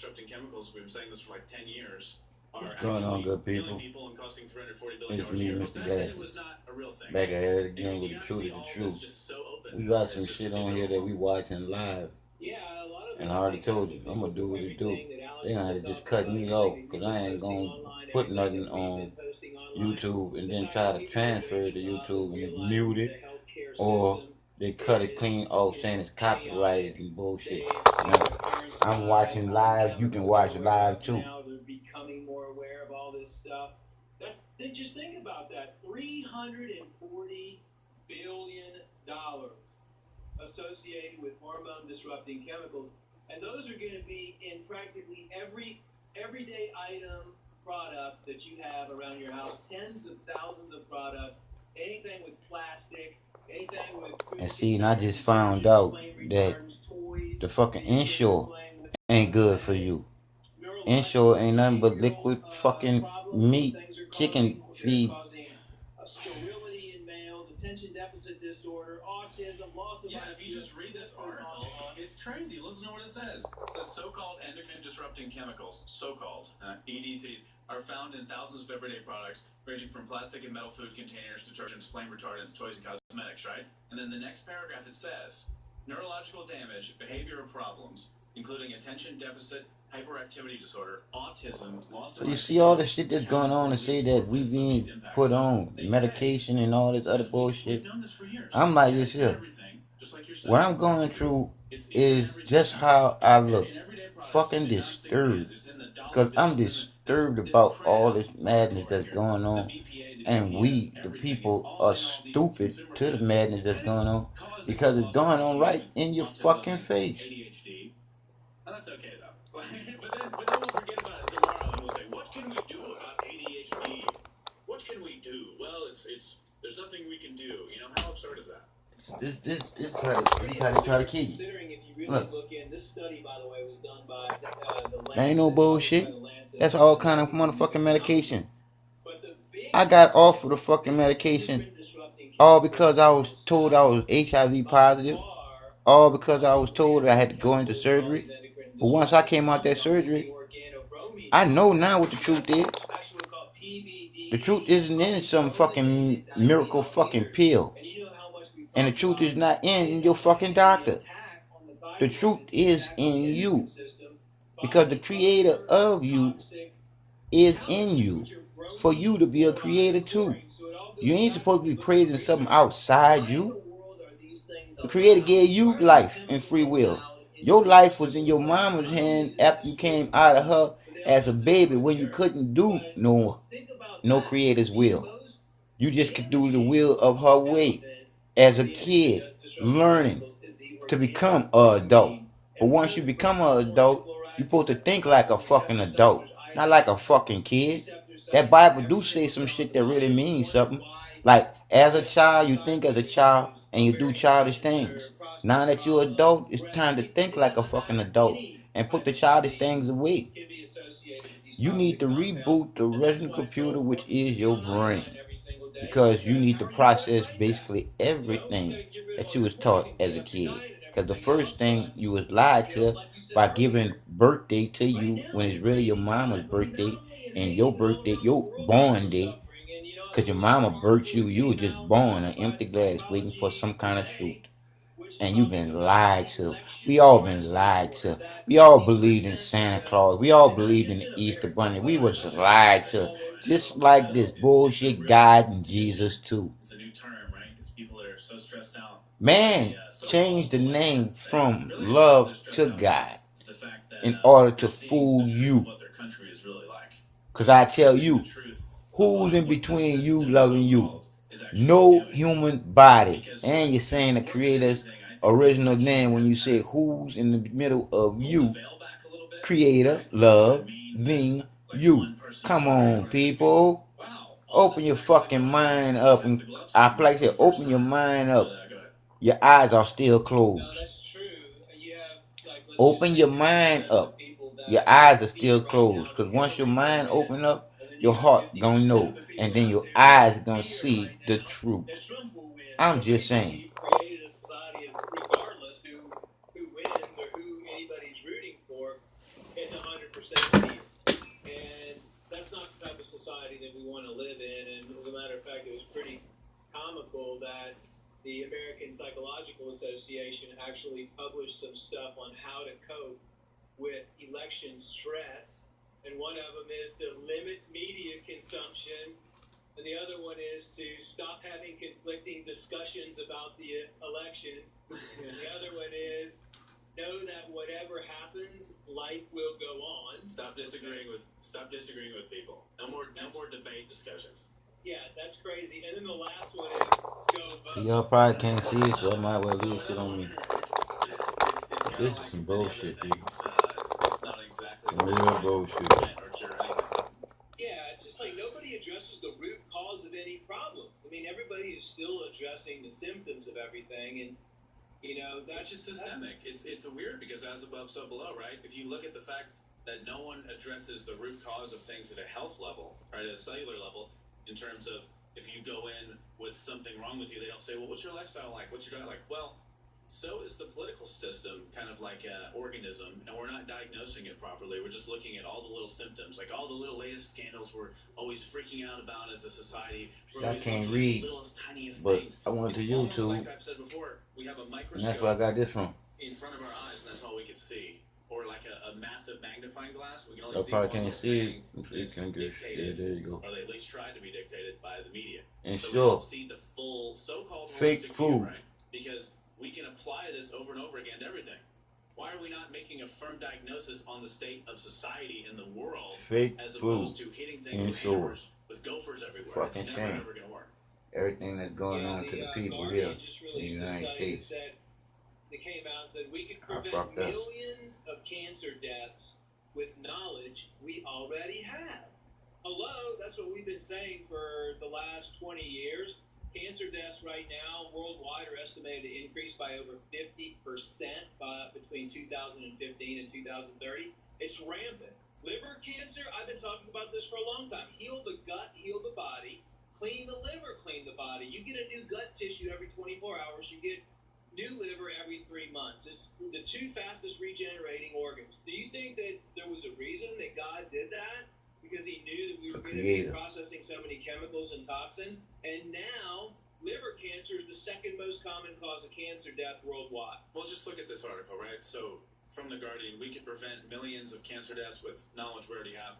disrupting chemicals, we've been saying this for like 10 years, are What's going on, actually good killing people? people and costing $340 billion It's dollars a me, year. But Mr. back then it was Glasses. not a real thing, Back right? at it And again did with you the guys truth see of the all this truth. just so open? We got It's some just, shit it's on so here that we normal. watching live. Yeah, a lot of And I it, I already think, has told to you, I'm do gonna with do what it do. everything that They Alex has gonna been just talking cut about, me everything off, that you've cause been I ain't posting gonna online, put everything nothing that we've on been posting online. YouTube and The then fact try that to people are transfer it to waking up and YouTube and then mute realizing the it. healthcare Or system they cut it clean is, off saying it's copyrighted chaotic. and bullshit. They've seen Now, their parents I'm die watching on live, you can chemicals they're watch aware live of too. now. They're becoming more aware of all this stuff. Just think about that. $340 billion associated with hormone disrupting chemicals. And those are going to be in practically every everyday item product that you have around your house. Tens of thousands of products. Anything with plastic, anything with food And see, and I just found detergents, out flame that retardants, toys, the fucking video games are inshore playing with ain't good for cosmetics, you. Inshore neurological, ain't nothing but behavioral liquid fucking problems. These meat, things are chicken feed. causing sterility in males, attention deficit disorder, autism, loss of Yeah, if you just read this article, it's crazy. Listen to what it says. The so-called endocrine disrupting chemicals, so-called EDCs, are found in thousands of everyday products, ranging from plastic and metal food containers, detergents, flame retardants, toys, and cosmetics, right? And then the next paragraph it says, neurological damage, behavioral problems, including attention deficit, hyperactivity disorder, autism, loss So of you see all the understanding, shit that's account going on for and at say least that we 4/5 of these being impacts. put So on they say, medication and all this other yes, bullshit. we've known this for years. I'm like Yeah, this it's in here. everything, just like you're saying. What I'm going through It's in is everything. just how It's I look. in everyday products. It's Fucking in non-stick pans. disturbed. It's in the dollar Because I'm bills. It's in disturbed this about all crap this madness article right that's here. going The on. BPA, the And BPS, we, the everything. It's people, all are in all these stupid consumer to the goods, madness that's and it's going on. causing Because it's loss of going on right IQ in your and fucking autism and face. ADHD. And that's okay though. but then we'll forget about it tomorrow and we'll say, what can we do about ADHD? What can we do? Well, it's there's nothing we can do. You know, how absurd is that? This how they try to kill you. Considering if you really Look, look in, this study, by the way, was done by the that ain't no Lancet, published by bullshit. the Lancet. That's all kind of motherfucking medication. But the big I got off of the fucking medication all because I was told I was HIV positive. All because I was told that I had to go into surgery. But once I came out that surgery, I know now what the truth is. The truth isn't in some fucking miracle fucking pill. And the truth is not in your fucking doctor. The truth is in you. Because the creator of you is in you. For you to be a creator too. You ain't supposed to be praising something outside you. The creator gave you life and free will. Your life was in your mama's hand after you came out of her as a baby when you couldn't do no creator's will. You just could do the will of her way as a kid, learning to become an adult. But once you become an adult, you're supposed to think like a fucking adult, not like a fucking kid. That Bible do say some shit that really means something. Like, as a child, you think as a child and you do childish things. Now that you're an adult, it's time to think like a fucking adult and put the childish things away. You need to reboot the original computer, which is your brain, because you need to process basically everything that you was taught as a kid. Because the first thing you was lied to by giving birthday to you when it's really your mama's birthday and your birthday, your born day. Because your mama birthed you, you were just born an empty glass waiting for some kind of truth. And you've been lied to. We all been lied to. We all believed in Santa Claus. We all believed in the Easter Bunny. We was lied to. Just like this bullshit God and Jesus too. It's a new term, right? It's people that are so stressed out. Man changed the name from love to God in order to fool you. Because I tell you, who's in between you loving you? No human body. And you're saying the creator's original name when you say who's in the middle of you. Creator, loving you. Come on, people. Open your fucking mind up. And I like to say, open your mind up. Your eyes are still closed. Open your mind up. Your eyes are still closed. Because once your mind open up, your heart gonna know. And then your eyes gonna see the truth. I'm just saying. 100% fear. And that's not the type of society that we want to live in. And as a matter of fact, it was pretty comical that the American Psychological Association actually published some stuff on how to cope with election stress. And one of them is to limit media consumption. And the other one is to stop having conflicting discussions about the election. And the other one is know that whatever happens, life will go on. Stop disagreeing with people. No more debate discussions. Yeah, that's crazy. And then the last one is go vote. Y'all probably can't see it, so I might well leave shit on me. It's This is some bullshit, dude. It's not exactly Real bullshit. Yeah, it's just like nobody addresses the root cause of any problem. I mean, everybody is still addressing the symptoms of everything, and that's just systemic. It's a weird because as above, so below, right? If you look at the fact that no one addresses the root cause of things at a health level, right, at a cellular level, in terms of if you go in with something wrong with you, they don't say, well, what's your lifestyle like? What's your diet like? Well, so is the political system kind of like an organism, and we're not diagnosing it properly. We're just looking at all the little symptoms, like all the little latest scandals we're always freaking out about as a society. I can't read, but I went to YouTube, like I've said before, we have a microscope, and that's where I got this from. In front of our eyes, and that's all we can see. Or like a massive magnifying glass, we can only Y'all see probably one can't little see thing. it. Yeah, there you go. Or they at least try to be dictated by the media. And so sure, we don't see the full so-called fake holistic food, view, right? Because we can apply this over and over again to everything. Why are we not making a firm diagnosis on the state of society in the world, fake as food, opposed to hitting things and with sure, hammers, with gophers everywhere? fucking It's never shame. ever gonna work. Everything that's going on to the people here just in the United States. That came out and said we could I prevent fucked up. millions of cancer deaths with knowledge we already have. Hello, that's what we've been saying for the last 20 years. Cancer deaths right now worldwide are estimated to increase by over 50% between 2015 and 2030. It's rampant. Liver cancer, I've been talking about this for a long time. Heal the gut, heal the body. Clean the liver, clean the body. You get a new gut tissue every 24 hours. You get new liver every 3 months. It's the two fastest regenerating organs. Do you think that there was a reason that God did that? Because he knew that we were going to be processing so many chemicals and toxins. And now, liver cancer is the second most common cause of cancer death worldwide. Well, just look at this article, right? So, from The Guardian, we could prevent millions of cancer deaths with knowledge we already have.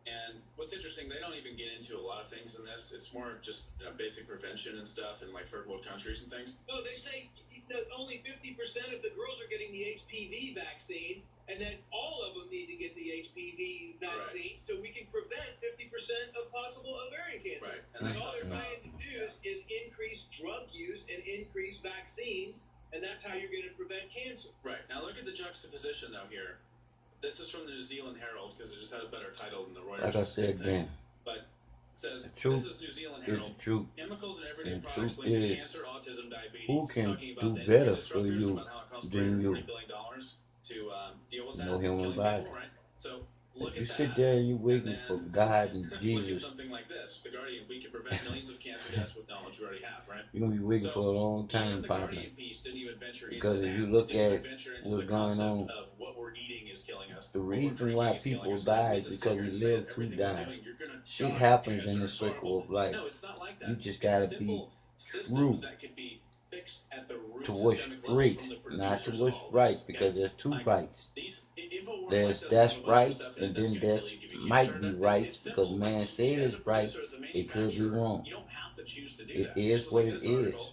And what's interesting, they don't even get into a lot of things in this. It's more just basic prevention and stuff in like third world countries and things. No, they say that only 50% of the girls are getting the HPV vaccine, and that all of them need to get the HPV vaccine, so we can prevent 50% of possible ovarian cancer. Right. And all they're saying to do is increase drug use and increase vaccines, and that's how you're going to prevent cancer. Right. Now look at the juxtaposition though here. This is from the New Zealand Herald because it just has a better title than the Reuters. Like I said then, but it says this is New Zealand Herald. Chemicals and everyday products linked to cancer, autism, diabetes. Who can talking about do better for you about how it costs than you? $40 billion to deal with that. No human body. People, right? So look You at sit that, there and you waiting for God and look at Jesus. something like this. The Guardian, we can prevent millions of cancer deaths with knowledge we already have, right? You're gonna be waiting for a long time, the probably. Guardian piece didn't even venture Because into if that. you look Didn't at even venture into what's the going concept on, of what we're eating is killing us. the what we're reason drinking why is killing people us. die We is just because sit we here and say live that to everything we're die. doing, you're gonna Shit die. happens Cancer in the is circle horrible. of life. No, it's not like that. You just It's gotta be simple systems true that could be fixed at the root to what's systemic level right, from the not to producers what's of all right, this, because okay? there's two Like, rights. these InfoWars There's doesn't that's have a bunch of right, stuff in and it that's then gonna that's kill you if you get might certain be things. right It's because simple. man Like, said you as it's a right. producer, as a It could be manufacturer, wrong. you don't have to choose to do It that. is Just what like it this is. article,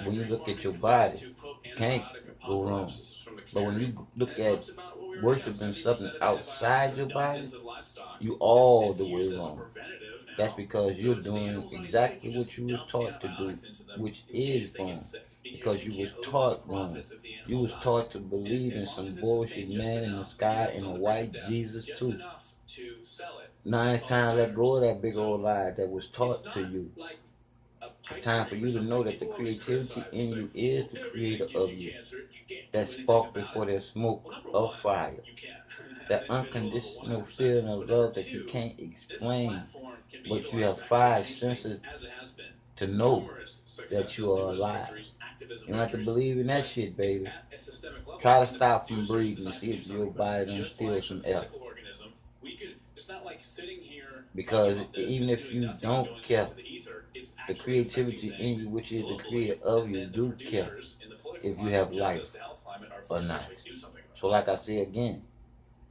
When you factory look at farming your combines body, to, quote, you can't antibiotic go wrong. apocalypse. This is from the But when Canary. you look And it at talks about what we already have. worshiping 70% something of outside antibiotics your are dumped body, into the livestock. you all It's the way used as a wrong. preventative now. That's because So you're it's the doing animals on your exactly sick, what you was dump taught to do, antibiotics into them which in case is they get wrong. sick, Because you was can't lose taught the wrong. profits if the animal You was dies. taught to And believe in as long some as it's bullshit sustained man just in the enough, sky it's and a on the white brink of death, Jesus just too. enough to sell it. Now it's That's all time to that let go of matters. that big So old lie that was it's taught to not you. like a It's pipe time for dream or you to know something. that the People always creativity criticize in and say, you is the everything creator gives of you you. cancer. You can't That do anything spark about before it. there's smoke Well, number of one, fire. you can. That Individual, unconditional 100%. feeling But of number love that you two, can't this explain, platform can be but you utilized have to five actually change senses things, as it has been. to know Numerous that successes, you are numerous alive. victories, activism You don't have to victories, believe in that but shit, it's baby. at a systemic level. Try to And the stop from producers breathing and decide to see do if your something about body it. done Just steal like some the air. political organism not like sitting here Because talking about this, even just if doing you nothing, don't going care, into the ether. It's the actually affecting creativity in things you, which is the globally, creator of you, and the do care producers in the political if you climate, have just as life the health climate, are or forced to not. actually do something about it. So like I say again,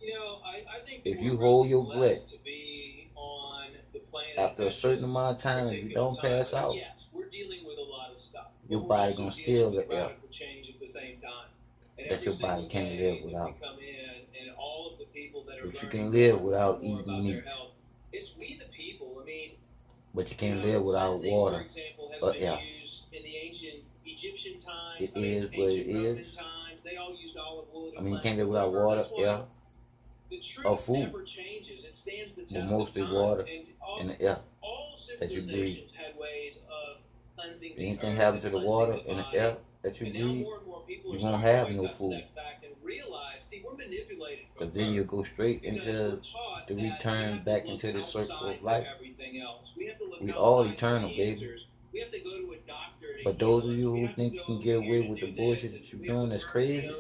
You know, I think if we're you hold really your breath blessed to be on the planet after a at certain this amount of time, if you particular don't time. pass I mean, out, yes, we're dealing with a lot of stuff, your but we're body also gonna dealing steal with the air radical change at the same time. And that every your body single can't day live that we without. come in, and all of the people that are But you learning can live more and without more eating about their meat. health, it's we the people. I mean, But you you can't know, live without cleansing, for water example, has or been air. used in the ancient Egyptian times. It I mean, is what it ancient Roman is. times. They all used olive oil to I mean, you cleanse can't the live without liver. water, That's why air, the or truth food, never changes. It stands the but test of mostly time. water And and the air all that you breathe. civilizations had ways of cleansing If the anything earth happens and to the cleansing water the and the body. air that you And now breathe, more and more people you are won't starting to have wake no up to food. that fact and realize, see, we're manipulated from Because then you birth go straight because into we're taught the that we return have to back look into the circle outside of for life. everything else. We have to look We all outside for eternal, the baby. answers. We have to go to a doctor to But heal those of us. you We who have to think go you can over get here away to with the do bullshit this, that and you're we have to doing, that's learn the crazy.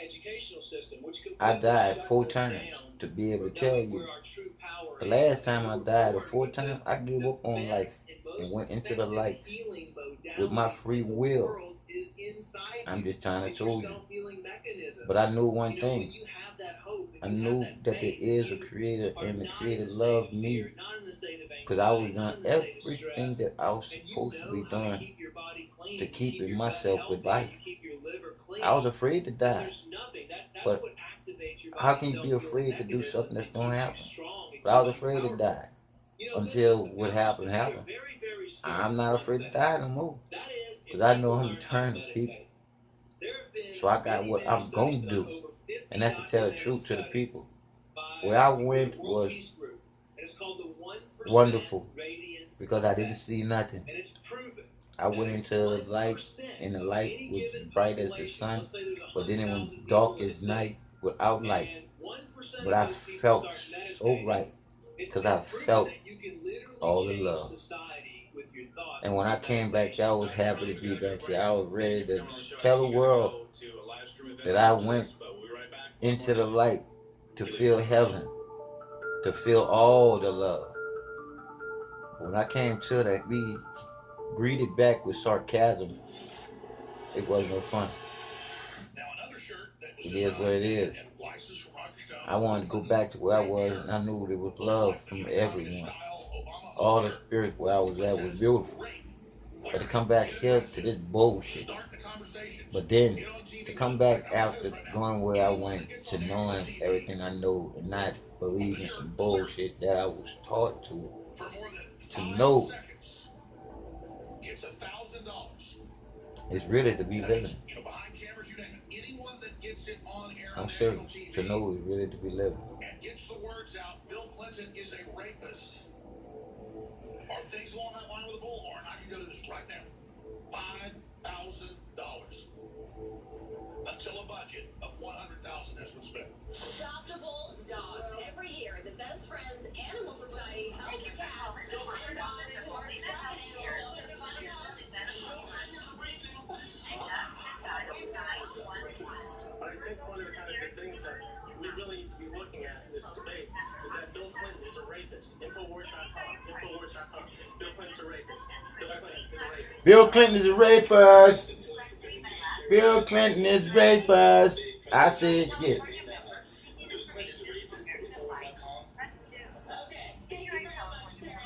educational system, which I completely died shuts 4 us times down to be able from to tell knowing you. where our true power The is. last You time know, I we're died, the born 4th with time, I gave the up on life best and most and went into the effective light healing with my modalities free in the will. world is inside I'm you. just trying to It's your tell you. self-healing mechanism. But I knew one You know, when thing. you have that hope I and you have knew that that there faith, is a you creator are and the not in creator a state loved of fear, me. not in a state of Because I was anxiety, doing not in a state of everything stress, that I was and you supposed to be know how to doing keep your body clean, to and you keep keep it your gut myself with healthy, and you life. keep your liver I was clean, afraid to then die. there's nothing. That's But what activates your how body's can you be self-healing afraid to do mechanism something that's and going to keeps you happen? strong and But I was keeps you afraid to powerful. die You know, listen, until what I used to happened be a happened. very, very scared I'm not one afraid to thing. die no more. That is, if Because I know people I'm learn how to eternal, people. meditate. There have been So I got many, what many I'm studies going to done, do. over 50 And that's to tell the documented truth to the studies people. by Where I the went World was Peace Group, and it's called the 1% wonderful. Radiance Because I didn't Effect. see nothing. And it's proven I went that into the if light, 1% and the of light any was given bright as the population, sun. let's say there's But then it 100,000 was people dark in a as city, night without light. and 1% But of I those people felt start so meditating, right. it's Because been I proven felt that you can literally all the change love. society with your thoughts, And with when I your came back here, I meditation. was happy to be back here. I was ready Thank you for to coming on the show. tell the You gotta world go to a live stream event that I after went this, but we'll be right back. One into more the night. light to Release feel it. heaven, to feel all the love. When I came to that, be greeted back with sarcasm. It wasn't no fun. It is what it is. I wanted to go back to where I was, and I knew there was love from everyone. All the spirits where I was at was beautiful. But to come back here to this bullshit. But then to come back after going where I went to knowing everything I know and not believing some bullshit that I was taught to know it's really to be living. I'm serious. To know is really to be living. And gets the words out, Bill Clinton is a rapist. Are things along that line with a bullhorn? I can go to this right now. $5,000 until a budget of $100,000 has been spent. Adoptable dogs. Every year, the Best Friends Animal Society helps cats and dogs who are stuck in animal shelters find homes. I think one of the kind of the things that we really need to be looking at in this debate is that Bill Clinton is a rapist. Infowars.com. Bill Clinton's a rapist. Bill Clinton is a rapist. Bill Clinton is a rapist. Bill Clinton is rapist. I said shit. Bill Clinton is a rapist. Infowars.com. Okay, thank you very much, Terrence.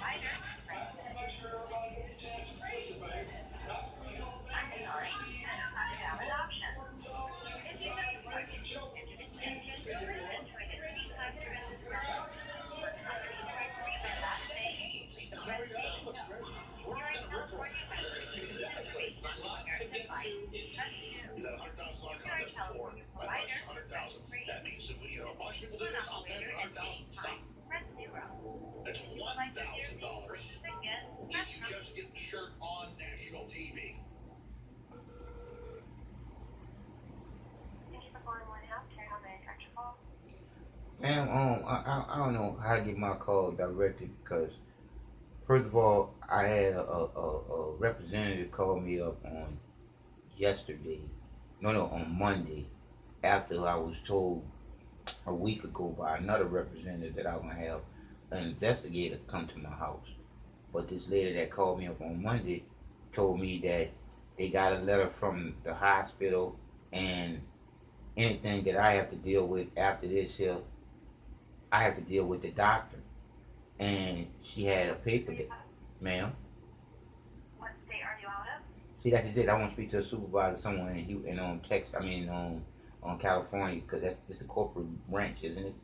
You got $100,000 contest before. My budget's $100,000. That means if a bunch of people do this, I'll bet $100,000. Stop. That's $1,000 if you just get the shirt on national TV. Man, I don't know how to get my call directed because first of all, I had a representative call me up on yesterday. No, on Monday, after I was told a week ago by another representative that I was gonna have an investigator come to my house. But this lady that called me up on Monday told me that they got a letter from the hospital and anything that I have to deal with after this here, I have to deal with the doctor. And she had a paper that, ma'am. What state are you out of? See, that's it. I want to speak to a supervisor, someone in Houston, on Texas. I mean, on California, because that's the corporate branch, isn't it?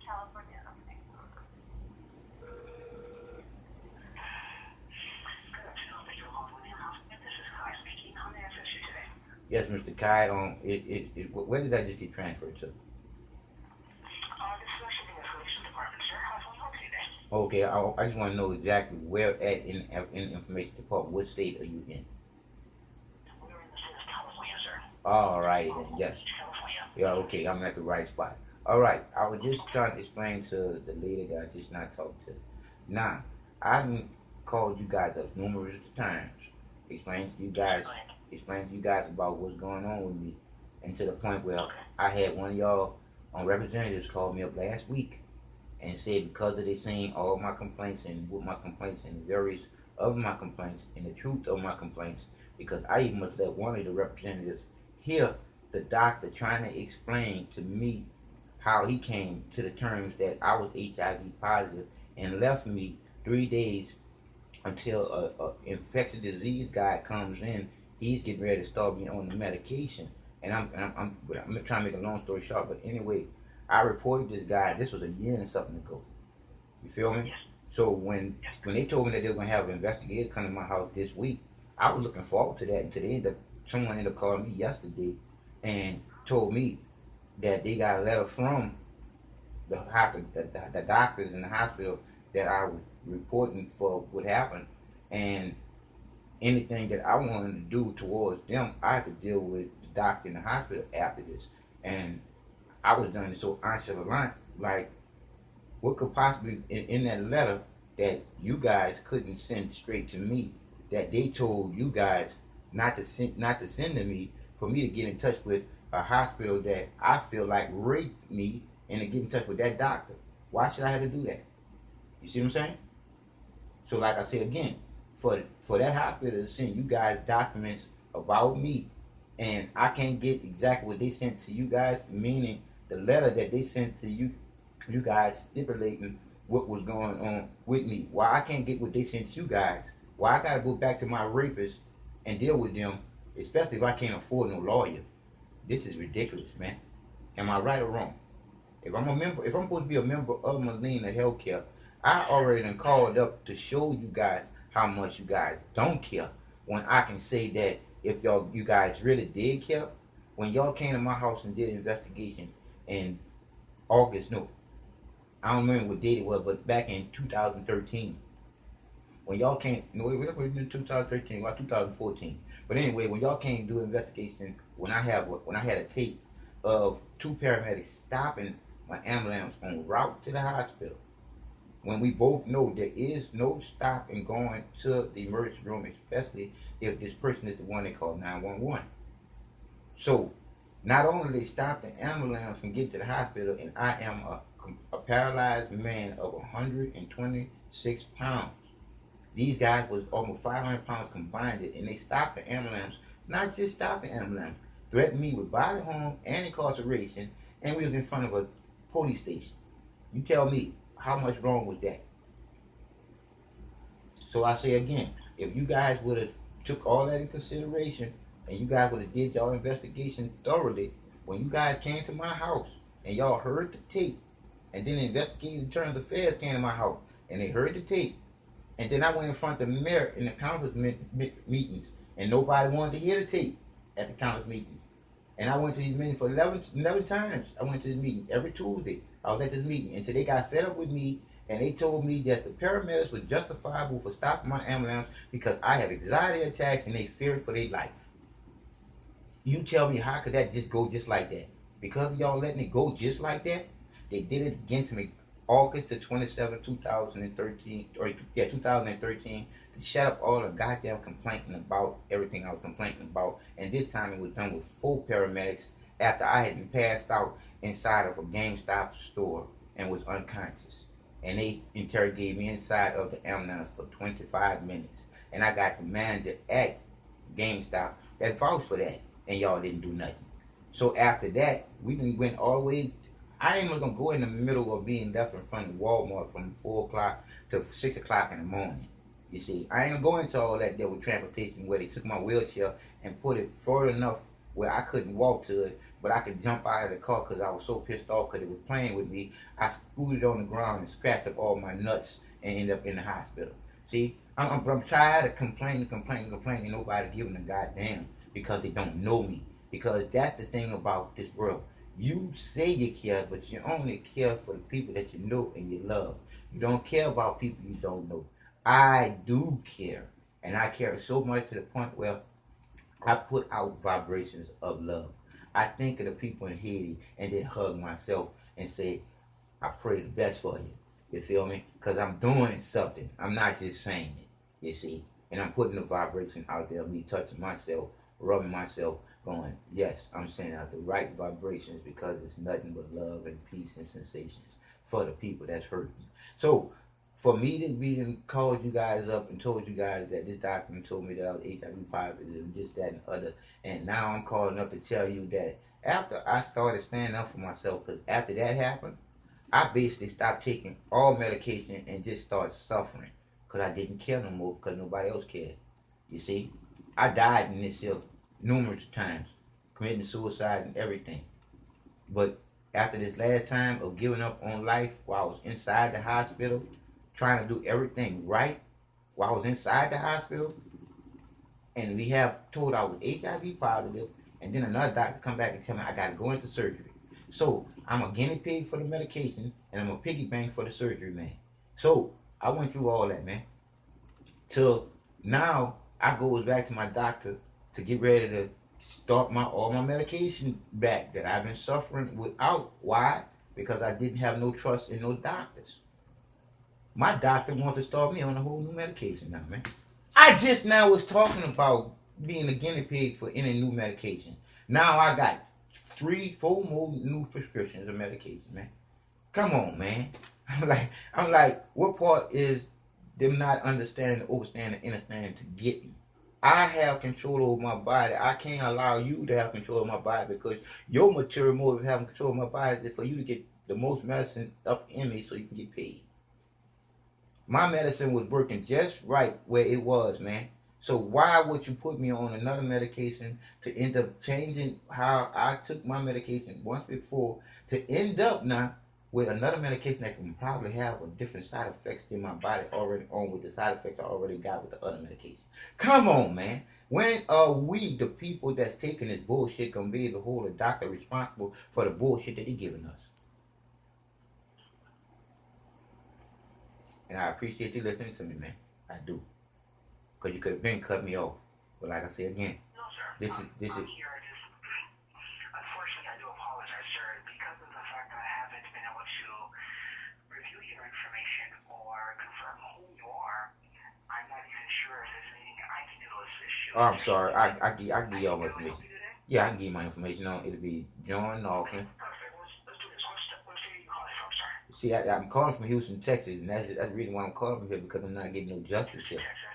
California, okay. This is Kai speaking. How may I assist you today? Yes, Mr. Kai. Where did I just get transferred to? This is actually the information department, sir. How can we help you today? Okay, I just want to know exactly where at in the information department. What state are you in? We're in the state of California, sir. All right, then. Yes. California. Yeah, okay, I'm at the right spot. All right, I was just trying to explain to the lady that I just not talked to. Now, I done called you guys up numerous times, explain to you guys about what's going on with me, and to the point where I had one of y'all representatives call me up last week and said because of they seen all my complaints and what my complaints and various of my complaints and the truth of my complaints, because I even must let one of the representatives hear the doctor trying to explain to me how he came to the terms that I was HIV positive and left me 3 days until a infectious disease guy comes in. He's getting ready to start me on the medication, and I'm trying to make a long story short. But anyway, I reported this guy. This was a year and something ago. You feel me? So when they told me that they were gonna have an investigator come to my house this week, I was looking forward to that. And someone ended up calling me yesterday and told me that they got a letter from the doctors in the hospital that I was reporting for what happened, and anything that I wanted to do towards them, I had to deal with the doctor in the hospital after this. And I was done so nonchalant, like what could possibly in that letter that you guys couldn't send straight to me, that they told you guys not to send to me, for me to get in touch with a hospital that I feel like raped me and to get in touch with that doctor. Why should I have to do that? You see what I'm saying? So like I say again, for that hospital to send you guys documents about me, and I can't get exactly what they sent to you guys, meaning the letter that they sent to you guys stipulating what was going on with me. Why I can't get what they sent to you guys? Why I gotta go back to my rapists and deal with them, especially if I can't afford no lawyer? This is ridiculous, man. Am I right or wrong? If I'm supposed to be a member of Molina Healthcare, I already done called up to show you guys how much you guys don't care. When I can say that if you guys really did care, when y'all came to my house and did an investigation in August, no, I don't remember what date it was, but back in 2013, when y'all came, no, we were in 2013, well, 2014. But anyway, when y'all came to do an investigation, when I had a tape of 2 paramedics stopping my ambulance en route to the hospital, when we both know there is no stopping going to the emergency room, especially if this person is the one they call 911. So not only they stop the ambulance from getting to the hospital, and I am a paralyzed man of 126 pounds. These guys was almost 500 pounds combined, and they stopped the ambulance. Not just stopped the ambulance, threatened me with body harm and incarceration, and we was in front of a police station. You tell me, how much wrong was that? So I say again, if you guys would have took all that in consideration, and you guys would have did y'all investigation thoroughly, when you guys came to my house and y'all heard the tape, and then the investigative terms affairs came to my house and they heard the tape, and then I went in front of the mayor in the conference meetings, and nobody wanted to hear the tape at the conference meeting. And I went to these meetings for 11 times. I went to this meeting every Tuesday. I was at this meeting until they got fed up with me, and they told me that the paramedics were justifiable for stopping my ambulance because I had anxiety attacks and they feared for their life. You tell me, how could that just go just like that? Because of y'all letting it go just like that, they did it again to me August the 27th, 2013, 2013, to shut up all the goddamn complaining about everything I was complaining about. And this time it was done with 4 paramedics after I had been passed out inside of a GameStop store and was unconscious. And they interrogated me inside of the ambulance for 25 minutes. And I got the manager at GameStop that vouched for that. And y'all didn't do nothing. So after that, we went all the way. I ain't even gonna go in the middle of being left in front of Walmart from 4 o'clock to 6 o'clock in the morning. You see, I ain't gonna go into all that there with transportation where they took my wheelchair and put it far enough where I couldn't walk to it, but I could jump out of the car because I was so pissed off because it was playing with me. I scooted on the ground and scratched up all my nuts and ended up in the hospital. See, I'm tired of complaining, nobody giving a goddamn because they don't know me. Because that's the thing about this world. You say you care, but you only care for the people that you know and you love. You don't care about people you don't know. I do care. And I care so much to the point where I put out vibrations of love. I think of the people in Haiti and then hug myself and say, I pray the best for you. You feel me? Because I'm doing something. I'm not just saying it, you see. And I'm putting the vibration out there of me touching myself, rubbing myself, going, yes, I'm sending out the right vibrations because it's nothing but love and peace and sensations for the people that's hurting. So, for me to be called you guys up and told you guys that this doctor told me that I was HIV positive and this, that, and other, and now I'm calling up to tell you that after I started standing up for myself, because after that happened, I basically stopped taking all medication and just started suffering because I didn't care no more because nobody else cared. You see, I died in this here numerous times, committing suicide and everything. But after this last time of giving up on life while I was inside the hospital, trying to do everything right while I was inside the hospital, and we have told I was HIV positive, and then another doctor come back and tell me I got to go into surgery. So I'm a guinea pig for the medication, and I'm a piggy bank for the surgery, man. So I went through all that, man. So now I go back to my doctor to get ready to start all my medication back that I've been suffering without. Why? Because I didn't have no trust in no doctors. My doctor wants to start me on a whole new medication now, man. I just now was talking about being a guinea pig for any new medication. Now I got 3, 4 more new prescriptions of medication, man. Come on, man. I'm like, what part is them not understanding, overstanding, understanding to get me? I have control over my body. I can't allow you to have control of my body because your material motive of having control of my body is for you to get the most medicine up in me so you can get paid. My medicine was working just right where it was, man. So why would you put me on another medication to end up changing how I took my medication once before to end up now with another medication that can probably have a different side effects than my body already on with the side effects I already got with the other medication? Come on, man. When are we, the people that's taking this bullshit, gonna be able to hold a doctor responsible for the bullshit that he giving us? And I appreciate you listening to me, man. I do. Because you could have been cut me off. But like I say again, No, sir. this is Here it is. Unfortunately, I do apologize, sir. Because of the fact that I haven't been able to review your information or confirm who you are, I'm not even sure if there's anything I can do to assist you. oh, I'm sorry. I give y'all my information. Yeah, I can give you my information on. It'll be John Northland. Perfect. Let's do this. What state are you calling from, sir? See, I'm calling from Houston, Texas, and that's the reason why I'm calling from here, because I'm not getting no justice here. Texas.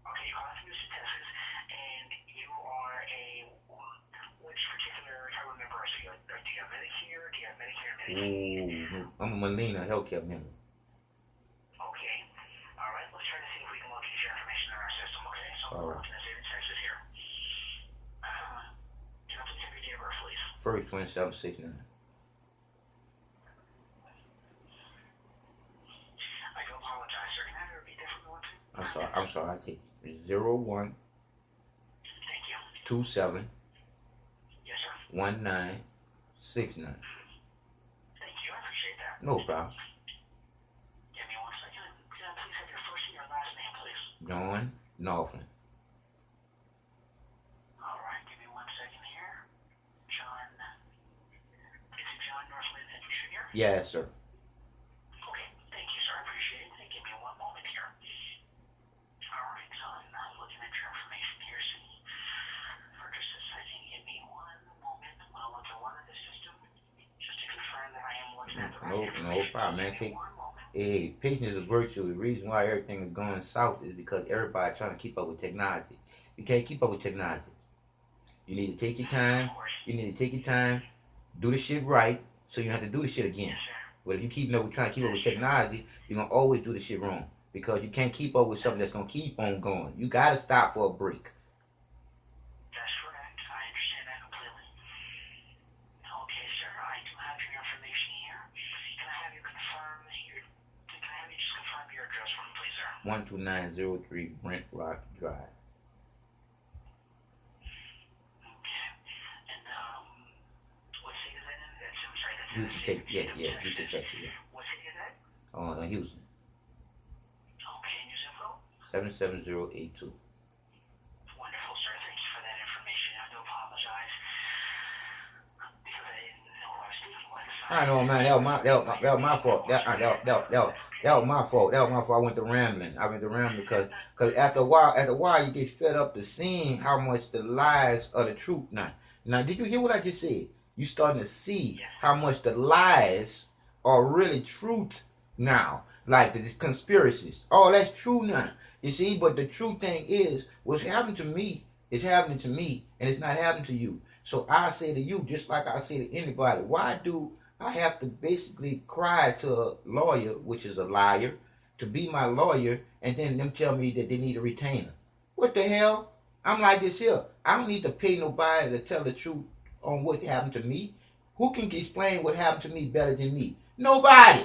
Okay, you're calling from Houston, Texas, and you are which particular type of member? So do you have Medicare? Do you have Medicare and Medicaid? Ooh, I'm a Molina healthcare member. Okay. All right. Let's try to see if we can locate your information in our system. Okay. So All we're right. looking at state of Texas here. Can I please have your date of birth, please? First 2769. I do apologize, sir. Can I have you repeat that for me once? I'm sorry. I take 0127 Thank you. Yes, sir. 1969. Thank you. I appreciate that. No problem. Give me 1 second. Can I please have your first and your last name, please? John Northland. All right. Give me 1 second here. John. Is it John Northland Jr.? Yes, sir. Okay. Thank you, sir. I appreciate it. Give me 1 moment here. All right, son. I'm looking at your information here. See, for just a second. Give me 1 moment while I look no problem, man. Hey, patience is a virtue. The reason why everything is going south is because everybody trying to keep up with technology. You can't keep up with technology. You need to take your time. You need to take your time, do the shit right, so you don't have to do the shit again. But if you trying to keep up with technology, you're gonna always do the shit wrong because you can't keep up with something that's gonna keep on going. You gotta stop for a break. That's correct. I understand that completely. Okay, sir. I do have your information here. Can I have you just confirm your address for me, please, sir? 12903 Brent Rock Drive. Houston, Texas. Yeah, Houston, Texas. Yeah. What city is that? Houston. Okay, and your zip code? 77082. Wonderful, sir. Thank you for that information. I do apologize because I didn't know I was speaking with. I know, man. That was my fault. That was my fault. That was my fault. I went to rambling because after a while, you get fed up to seeing how much the lies are the truth. Now, did you hear what I just said? You starting to see how much the lies are really truth now, like the conspiracies. Oh, that's true now. You see, but the true thing is, what's happening to me is happening to me, and it's not happening to you. So I say to you, just like I say to anybody, why do I have to basically cry to a lawyer, which is a liar, to be my lawyer, and then them tell me that they need a retainer? What the hell? I'm like this here. I don't need to pay nobody to tell the truth on what happened to me. Who can explain what happened to me better than me? Nobody.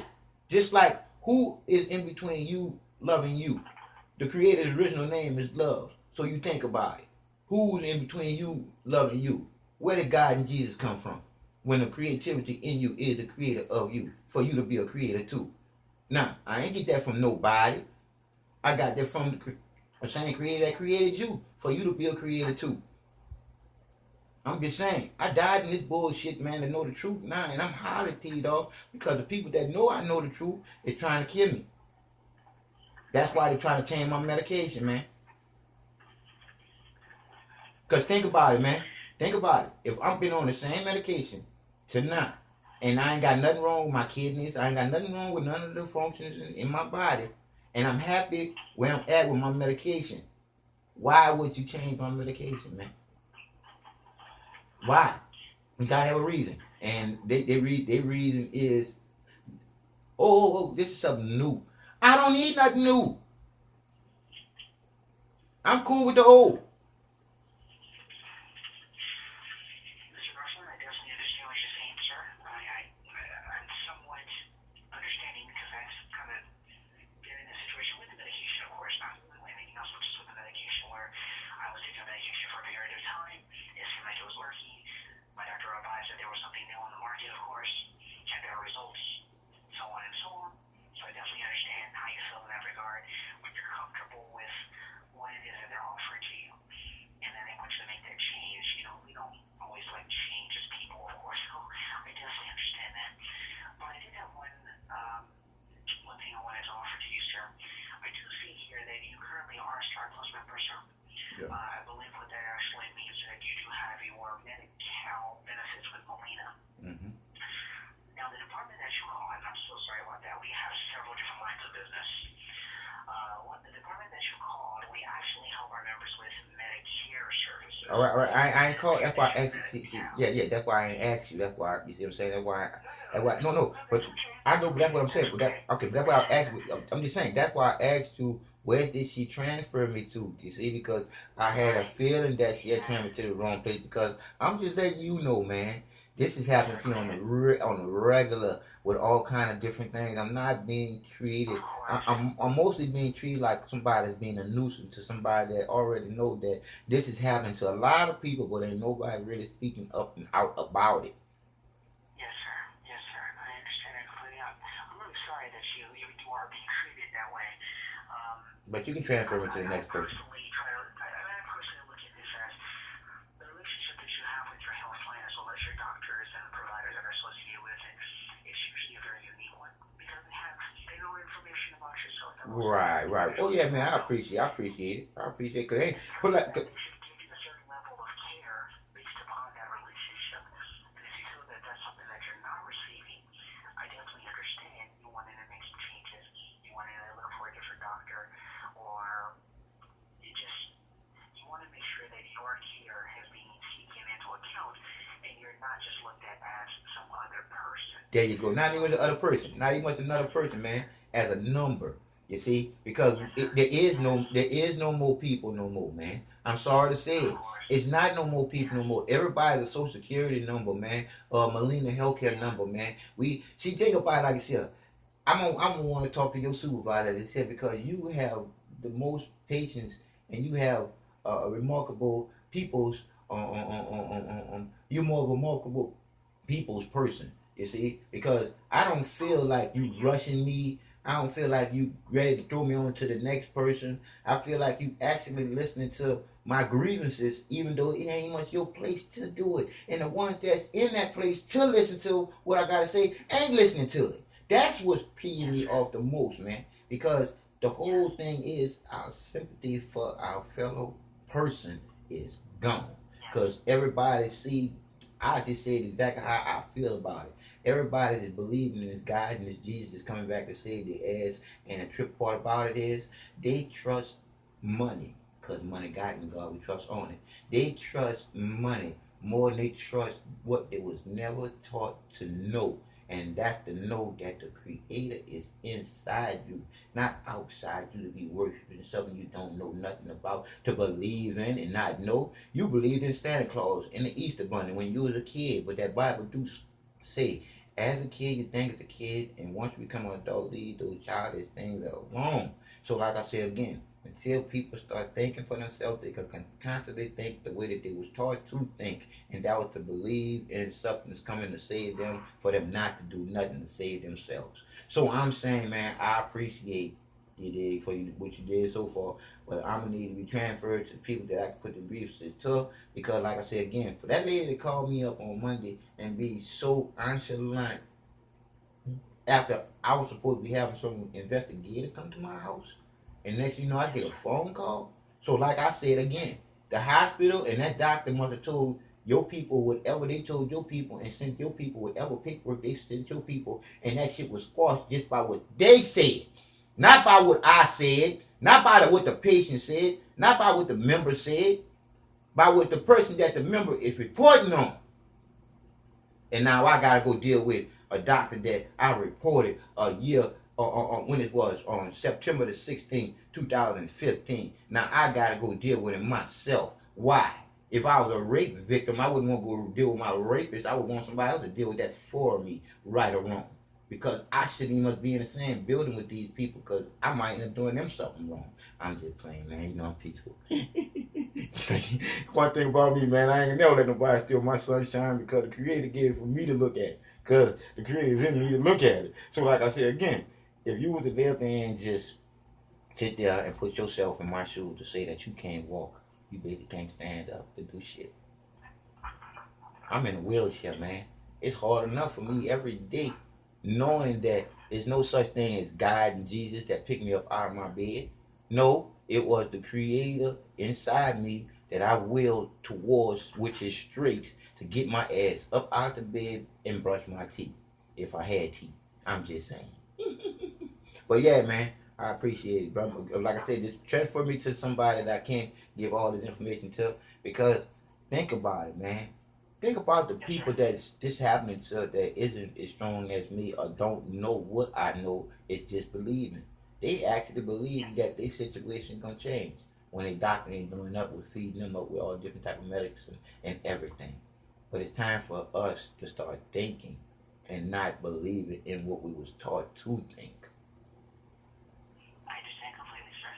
Just like who is in between you loving you? The Creator's original name is love. So you think about it. Who's in between you loving you? Where did God and Jesus come from? When the creativity in you is the creator of you, for you to be a creator too. Now, I ain't get that from nobody. I got that from the same creator that created you, for you to be a creator too. I'm just saying, I died in this bullshit, man, to know the truth now, and I'm highly teed off because the people that know I know the truth is trying to kill me. That's why they're trying to change my medication, man. Because think about it, man. Think about it. If I've been on the same medication to now, and I ain't got nothing wrong with my kidneys, I ain't got nothing wrong with none of the functions in my body, and I'm happy where I'm at with my medication, why would you change my medication, man? Why? You gotta have a reason. And their reason is, this is something new. I don't need nothing new. I'm cool with the old. Mr. Russell, I definitely understand what you're saying, sir. I'm somewhat understanding because I've kind of been in a situation with the medication, of course, not anything else, but just with the medication where I was taking medication for a period of time. It seemed like it was working. My doctor advised that there was something new on the market, of course, and there were results, so on and so on. So I definitely understand how you feel in that regard when you're comfortable with what it is that they're offering to you, and then they want you to make that change. You know, we don't always like change as people, of course, so I definitely understand that. But I did have one thing I wanted to offer to you, sir. I do see here that you currently are a Star Plus member, sir. Yeah. I believe what that actually means is that you do have your Medi-Cal benefits with Molina. Mm-hmm. Now, the department that you call, and I'm so sorry about that, we have several different lines of business. The department that you called, we actually help our members with Medicare services. All right. I ain't called. That's why I asked you. Yeah. That's why I ain't asked you. That's why, you see what I'm saying? That's why. No. But I know. But that's what I'm saying. But that's what I asked you. I'm just saying. That's why I asked you. Where did she transfer me to? You see, because I had a feeling that she had transferred me to the wrong place. Because I'm just letting you know, man. This is happening to me on the regular with all kind of different things. I'm not being treated. I'm mostly being treated like somebody that's being a nuisance to somebody that already know that this is happening to a lot of people, but ain't nobody really speaking up and out about it. Yes, sir. I understand that completely. I'm really sorry that you are being treated that way. But you can transfer me to the next person. I personally look at this as the relationship that you have with your health plan as well as your doctors and the providers that are associated with it. It's usually a very unique one because they know information about yourself. Right. Oh yeah, man. I appreciate it. Cause hey, but like. They should give you a certain level of care based upon that relationship. And if you feel that that's something that you're not receiving, I definitely understand. There you go. Not even the other person. Not even another person, man. As a number. You see, because there is no more people no more, man. I'm sorry to say it. It's not no more people no more. Everybody's a social security number, man. Molina healthcare number, man. Think about it like this here. I'm gonna want to talk to your supervisor. They said because you have the most patience and you have remarkable people's you're more remarkable people's person. You see, because I don't feel like you rushing me. I don't feel like you ready to throw me on to the next person. I feel like you actually listening to my grievances, even though it ain't much your place to do it. And the ones that's in that place to listen to what I gotta say ain't listening to it. That's what's peeing me off the most, man. Because the whole thing is our sympathy for our fellow person is gone. Because everybody see, I just said exactly how I feel about it. Everybody is believing in this God and this Jesus is coming back to save their ass. And the trip part about it is they trust money. Because money got in God, we trust on it. They trust money more than they trust what they was never taught to know. And that's to know that the Creator is inside you, not outside you to be worshiping something you don't know nothing about, to believe in and not know. You believed in Santa Claus and the Easter Bunny when you was a kid, but that Bible do say, as a kid, you think as a kid, and once you become an adult, those childish things are wrong. So like I said again, until people start thinking for themselves, they can constantly think the way that they was taught to think, and that was to believe in something that's coming to save them, for them not to do nothing to save themselves. So I'm saying, man, I appreciate you did for you what you did so far, but I'm gonna need to be transferred to people that I can put the grievances to, because like I said again, for that lady to call me up on Monday and be so nonchalant after I was supposed to be having some investigator come to my house. And next thing you know, I get a phone call. So like I said again, the hospital and that doctor must have told your people whatever they told your people and sent your people whatever paperwork they sent your people, and that shit was squashed just by what they said. Not by what I said, not by what the patient said, not by what the member said, by what the person that the member is reporting on. And now I gotta go deal with a doctor that I reported a year when it was on September the 16th, 2015. Now I gotta go deal with it myself. Why? If I was a rape victim, I wouldn't want to go deal with my rapist. I would want somebody else to deal with that for me, right or wrong. Because I shouldn't even be in the same building with these people, because I might end up doing them something wrong. I'm just playing, man. You know I'm peaceful. One thing about me, man, I ain't never let nobody steal my sunshine, because the Creator gave it for me to look at. Because the Creator is in me to look at it. So like I said again, if you were to live there and just sit there and put yourself in my shoes to say that you can't walk, you basically can't stand up to do shit. I'm in a wheelchair, man. It's hard enough for me every day knowing that there's no such thing as God and Jesus that picked me up out of my bed. No, it was the Creator inside me that I willed towards, which is straight, to get my ass up out the bed and brush my teeth, if I had teeth. I'm just saying. But yeah, man, I appreciate it, bro. Like I said, just transfer me to somebody that I can't give all this information to, because think about it, man. Think about the people that this happening to that isn't as strong as me or don't know what I know. It's just believing. They actually believe that their situation gonna change when they doctor ain't doing up with feeding them up with all different type of medicine and everything. But it's time for us to start thinking and not believing in what we was taught to think. I understand completely, sir.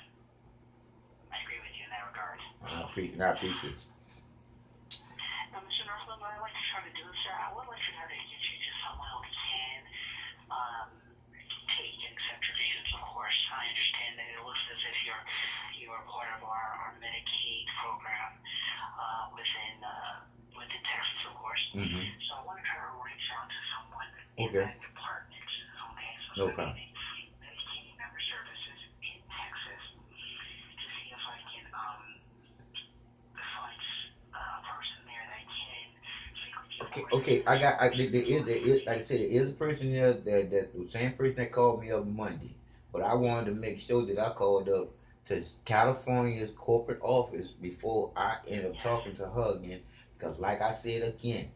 I agree with you in that regard. I appreciate it. Mr. Northland, what I'd like to try to do, sir, I would like to try to get you to someone who can take and accept your patients, of course. I understand that it looks as if you're part of our Medicaid program within Texas, of course. Mm-hmm. So I want to try to reach out to someone in Okay. that department. Okay, so No problem. Medicaid member services in Texas to see if I can find a person there that can take Okay. There is, like I said, there is a person there that the same person that called me up Monday. But I wanted to make sure that I called up to California's corporate office before I end up talking to her again. Because like I said again,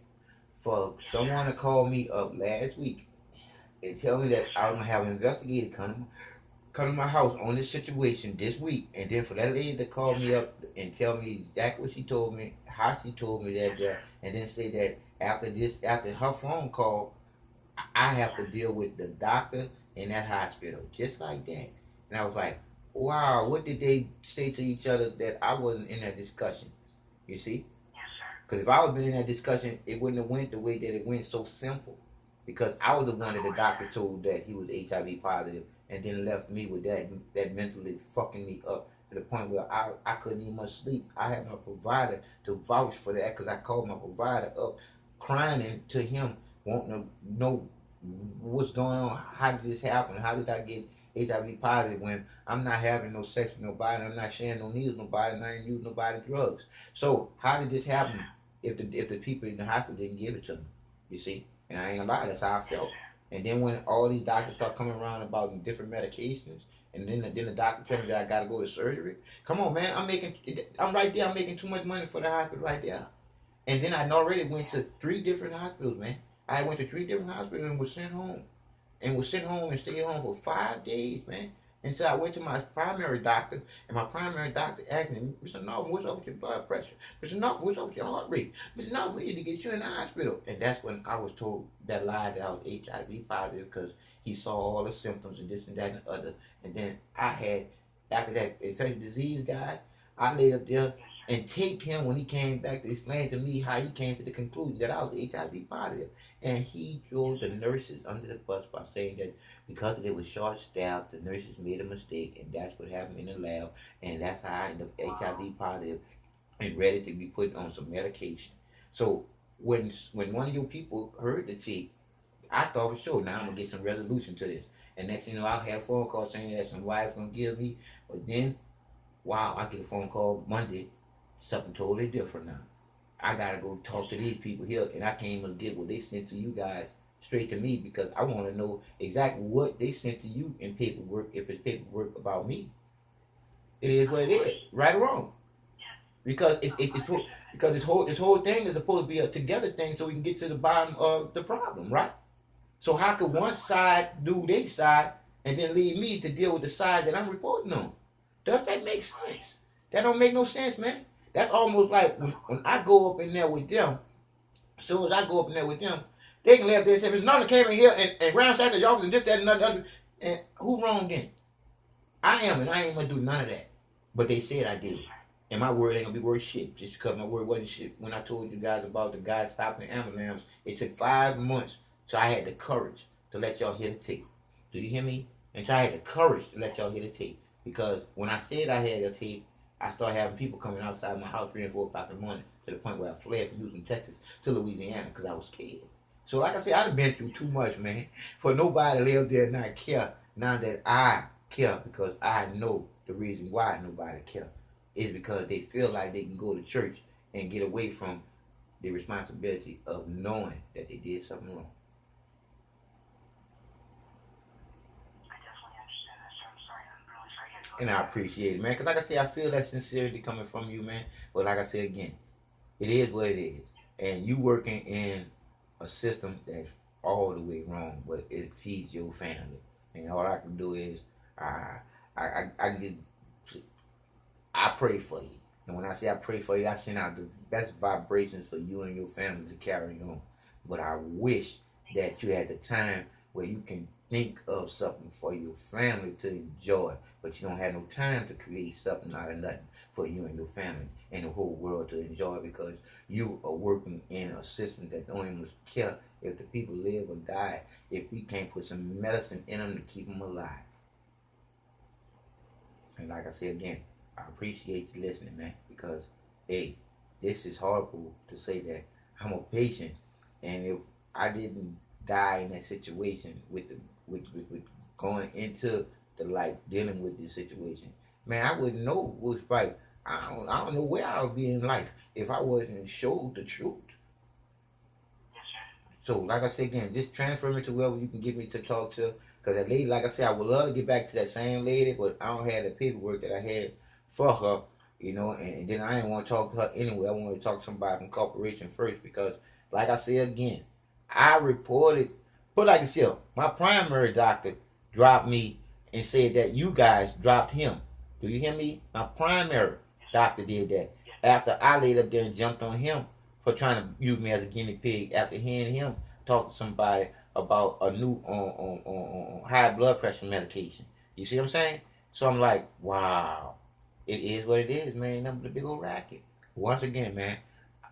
for someone to call me up last week and tell me that I was gonna have an investigator come to my house on this situation this week, and then for that lady to call me up and tell me exactly what she told me, how she told me that, and then say that after her phone call, I have to deal with the doctor in that hospital, just like that. And I was like, wow, what did they say to each other that I wasn't in that discussion? You see? Yes, sir. Because if I was been in that discussion, it wouldn't have went the way that it went so simple. Because I was the one that the doctor told that he was HIV positive, and then left me with that mentally fucking me up to the point where I couldn't even much sleep. I had my provider to vouch for that because I called my provider up crying to him, wanting to know what's going on, how did this happen, how did I get HIV positive when I'm not having no sex with nobody, I'm not sharing no needles with nobody, and I ain't using nobody's drugs. So how did this happen if the people in the hospital didn't give it to me? You see? And I ain't gonna lie, that's how I felt. And then when all these doctors start coming around about different medications, and then the doctor tell me that I gotta go to surgery. Come on, man, I'm right there. I'm making too much money for the hospital right there. And then I already went to 3 different hospitals, man. I went to 3 different hospitals and was sent home. And was sent home and stayed home for 5 days, man. Until I went to my primary doctor, and my primary doctor asked me, Mr. Norton, what's up with your blood pressure? Mr. Norton, what's up with your heart rate? Mr. Norton, we need to get you in the hospital. And that's when I was told that lie that I was HIV positive because he saw all the symptoms and this and that and the other. And then I had, after that infectious disease guy, I laid up there and taped him when he came back to explain to me how he came to the conclusion that I was HIV positive. And he drove the nurses under the bus by saying that because they were short-staffed, the nurses made a mistake, and that's what happened in the lab, and that's how I ended up HIV positive and ready to be put on some medication. So when one of your people heard the tape, I thought for sure now I'm gonna get some resolution to this. And next thing you know, I'll have a phone call saying that some wife's gonna give me, but then wow, I get a phone call Monday, something totally different now. I gotta go talk to these people here, and I can't even get what they sent to you guys straight to me because I want to know exactly what they sent to you in paperwork. If it's paperwork about me, it is what it is, right or wrong. Because because this whole thing is supposed to be a together thing, so we can get to the bottom of the problem, right? So how could one side do their side and then leave me to deal with the side that I'm reporting on? Does that make sense? That don't make no sense, man. That's almost like when I go up in there with them, as soon as I go up in there with them, they can lay up there and say, Mr. Norton came in here and ransacked the office and this, that, and other. And who wrong then? I am, and I ain't gonna do none of that. But they said I did. And my word ain't gonna be worth shit just because my word wasn't shit. When I told you guys about the guy stopping the ambulance, it took 5 months. So I had the courage to let y'all hear the tape. Do you hear me? And so I had the courage to let y'all hear the tape. Because when I said I had the tape, I started having people coming outside my house 3 and 4 o'clock in the morning to the point where I fled from Houston, Texas to Louisiana because I was scared. So like I said, I've been through too much, man, for nobody to live there and not care. Now that I care because I know the reason why nobody care is because they feel like they can go to church and get away from the responsibility of knowing that they did something wrong. And I appreciate it, man. Because like I said, I feel that sincerity coming from you, man. But like I said again, it is what it is. And you working in a system that's all the way wrong, but it feeds your family. And all I can do is I pray for you. And when I say I pray for you, I send out the best vibrations for you and your family to carry on. But I wish that you had the time where you can think of something for your family to enjoy, but you don't have no time to create something out of nothing for you and your family and the whole world to enjoy because you are working in a system that don't even care if the people live or die if we can't put some medicine in them to keep them alive. And like I said again, I appreciate you listening, man, because, hey, this is horrible to say that I'm a patient, and if I didn't die in that situation with going into the life dealing with this situation, man, I wouldn't know what's right. I don't know where I would be in life if I wasn't showed the truth. So, like I said again, just transfer me to whoever you can get me to talk to. Because that lady, like I said, I would love to get back to that same lady, but I don't have the paperwork that I had for her, and then I didn't want to talk to her anyway. I wanted to talk to somebody from corporation first because Like I say again, I reported, put like this here, my primary doctor dropped me and said that you guys dropped him. Do you hear me? My primary doctor did that. After I laid up there and jumped on him for trying to use me as a guinea pig, after hearing him talk to somebody about a new high blood pressure medication. You see what I'm saying? So I'm like, wow, it is what it is, man. Nothing but a big old racket. Once again, man,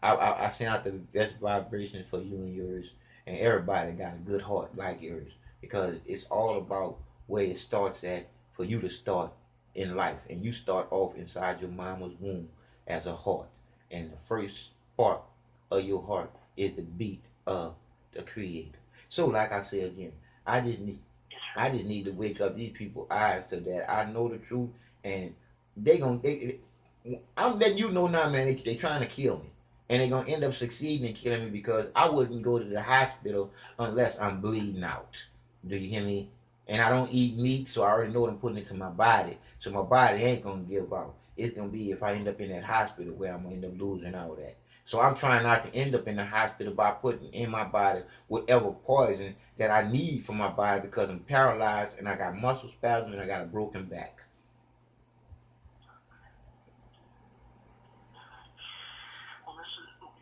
I send out the best vibrations for you and yours, and everybody got a good heart like yours, because it's all about where it starts at for you to start in life, and you start off inside your mama's womb as a heart, and the first part of your heart is the beat of the Creator. So, like I say again, I just need to wake up these people's eyes to that. I know the truth, and I'm letting you know now, man. They trying to kill me, and they're gonna end up succeeding in killing me because I wouldn't go to the hospital unless I'm bleeding out. Do you hear me? And I don't eat meat, so I already know what I'm putting into my body. So my body ain't gonna give out. It's gonna be if I end up in that hospital where I'm gonna end up losing all that. So I'm trying not to end up in the hospital by putting in my body whatever poison that I need for my body because I'm paralyzed and I got muscle spasms and I got a broken back. Well, listen, for what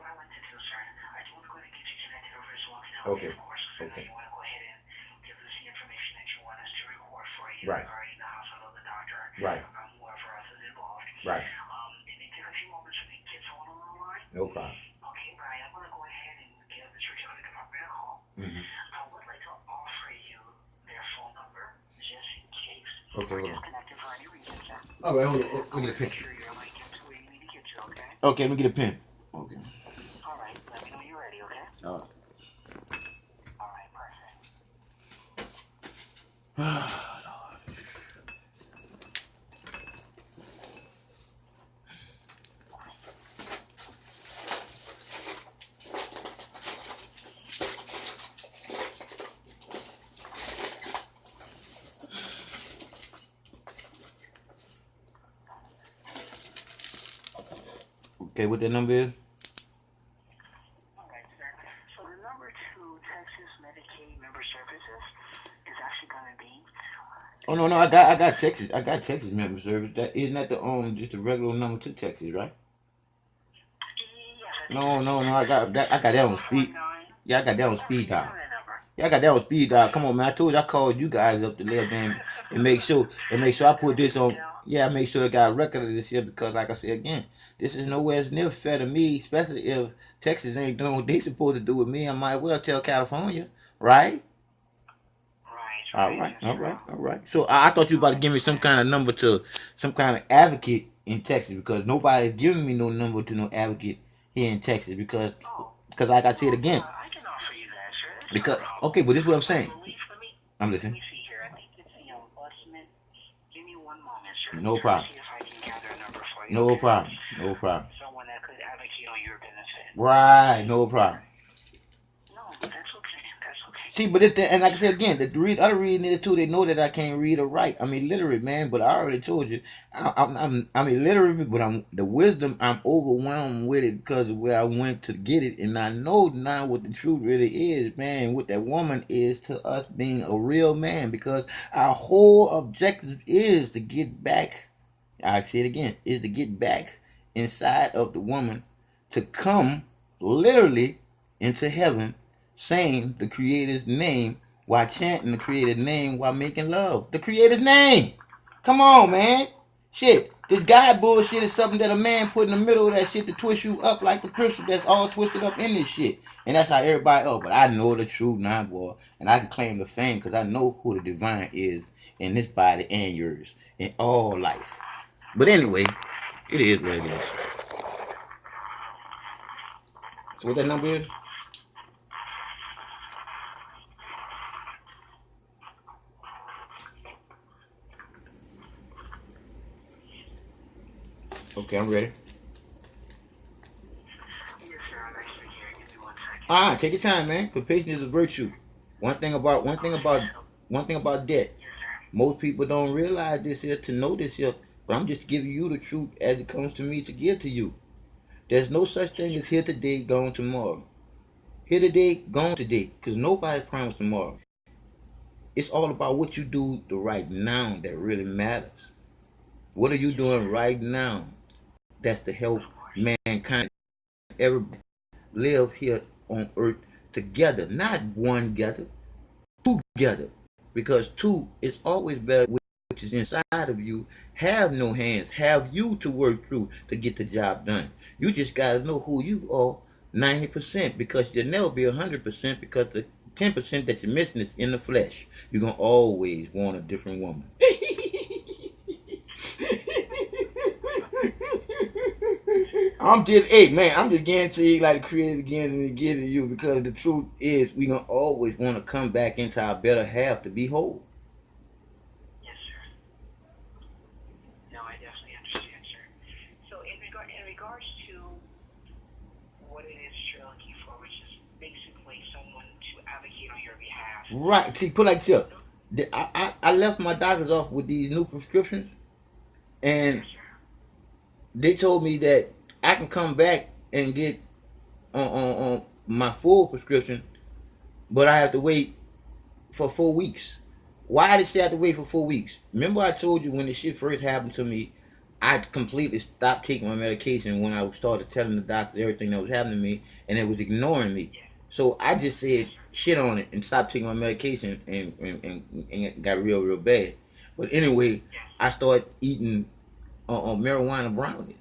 I like to do, sir, I do want to go ahead and get you connected over as well. Now, Okay. of course, Okay. you want to go ahead and give us the information that you want us to record for you Right. regarding the hospital, the doctor, Right. whoever else is involved. Right. And it takes a few moments for me to get someone on the line. No problem. Okay, Brian, I'm going to go ahead and give this return to come up a call. Mm-hmm. I would like to offer you their phone number just in case. Okay, hold on. Disconnected for any reason, sir. All right, hold on. Let me get a pen. Make sure you're like get to where you need to get to, okay? Okay, let me get a pen. Okay. All right, let me know when you're ready, okay? All right. All right, perfect. Okay, what that number is? All right, sir. So the number to Texas Medicaid Member Services is actually going to be. Oh no, I got Texas. I got Texas member service. That isn't that the just a regular number to Texas, right? Yes, No, I got that. I got that on speed. Yeah, I got that on speed dial. Yeah, I got that on speed dial. Come on, man. I told you I called you guys up to live and make sure I put this on. Yeah, I make sure I got a record of this here because, like I said again, this is nowhere near fair to me, especially if Texas ain't doing what they supposed to do with me. I might well tell California, right? All right. So I thought you were about to give me some kind of number to some kind of advocate in Texas because nobody's giving me no number to no advocate here in Texas because like I said again. I can offer you that, sir. Because okay, but this is what I'm saying. I'm Let listening. me see here. I think it's the ombudsman. Give me one moment, sir. No problem. See if I can gather a number for you. No okay? problem. No problem. Someone that could advocate on your benefit. Right. No problem. No, that's okay. That's okay. See, but and like I said again, the other reason is too. They know that I can't read or write. I'm illiterate, man. But I already told you, I'm illiterate. But the wisdom. I'm overwhelmed with it because of where I went to get it, and I know now what the truth really is, man. What that woman is to us being a real man, because our whole objective is to get back. I say it again, is to get back inside of the woman to come literally into heaven saying the Creator's name while chanting the Creator's name while making love. The Creator's name. Come on, man. Shit. This God bullshit is something that a man put in the middle of that shit to twist you up like the crystal that's all twisted up in this shit. And that's how everybody, but I know the truth now, boy. And I can claim the fame because I know who the divine is in this body and yours. In all life. But anyway, it is what it is. So what that number is? Okay, I'm ready. Yes, sir. I'm actually here. Give me 1 second. Take your time, man. Because patience is a virtue. One thing about debt. Most people don't realize this here to know this here. But I'm just giving you the truth as it comes to me to give to you. There's no such thing as here today, gone tomorrow. Here today, gone today, because nobody promised tomorrow. It's all about what you do the right now that really matters. What are you doing right now? That's to help mankind ever live here on earth together, not one together, two together. Because two is always better, which is inside of you. Have no hands, have you to work through to get the job done. You just gotta know who you are 90% because you'll never be 100% because the 10% that you're missing is in the flesh. You're gonna always want a different woman. I'm just, hey man, I'm just guaranteeing like the creator again and again to you because the truth is we gonna always want to come back into our better half to be whole. Yes, sir. No, I definitely understand, sir. So in regards to what it is you're looking for, which is basically someone to advocate on your behalf. Right. See, put like this. I left my doctors off with these new prescriptions, and Yes, sir. they told me that I can come back and get on my full prescription, but I have to wait for 4 weeks. Why did she have to wait for 4 weeks? Remember I told you when the shit first happened to me, I completely stopped taking my medication when I started telling the doctor everything that was happening to me, and it was ignoring me. So I just said shit on it and stopped taking my medication, and it got real bad. But anyway, I started eating marijuana brownies,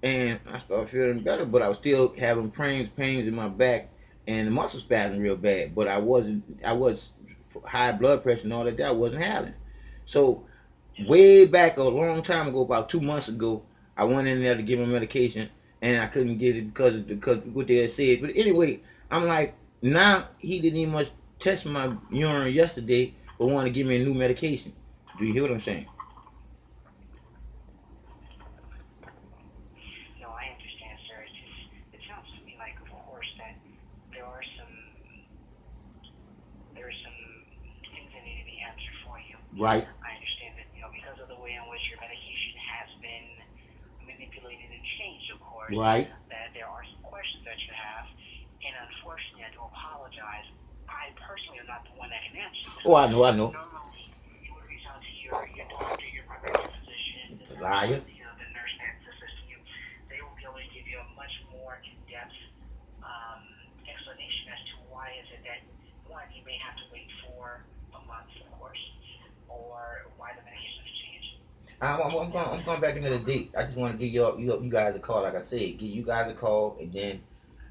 and I started feeling better. But I was still having pains in my back, and the muscle spasm real bad. But I was high blood pressure and all that. I wasn't having. So way back a long time ago, about 2 months ago, I went in there to get my medication, and I couldn't get it because what they had said. But anyway, I'm like, now he didn't even much test my urine yesterday, but wanted to give me a new medication. Do you hear what I'm saying? No, I understand, sir. It sounds to me like, of course, that there are some things that need to be answered for you. Right. I understand that, because of the way in which your medication has been manipulated and changed, of course. Right. That there are some questions that you have, and unfortunately, I do apologize. I personally am not the one that can answer them. Oh, I know. Normally, you would reach out to your doctor, your primary care physician, Liar. the nurse that's assisting you. They will be able to give you a much more in-depth explanation as to why is it that, one, you may have to wait for a month, of course, or why the medication has changed. I'm going back into the date. I just want to give you guys a call. Like I said, give you guys a call, and then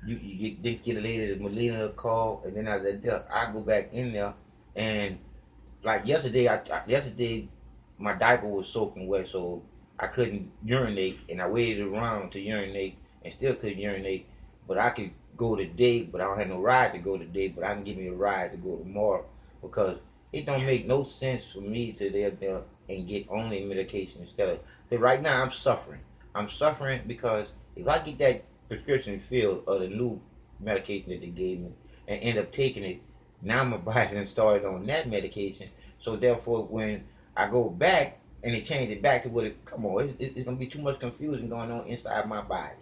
you get a lady, Melina, a call, and then I go back in there, and like yesterday, my diaper was soaking wet, so I couldn't urinate, and I waited around to urinate, and still couldn't urinate. But I could go today, but I don't have no ride to go today. But I can give me a ride to go tomorrow because it don't make no sense for me to there and get only medication instead of. See, right now I'm suffering. I'm suffering because if I get that prescription filled of the new medication that they gave me and end up taking it, now my body done started on that medication. So therefore, when I go back and they change it back to what it, come on, it's gonna be too much confusion going on inside my body.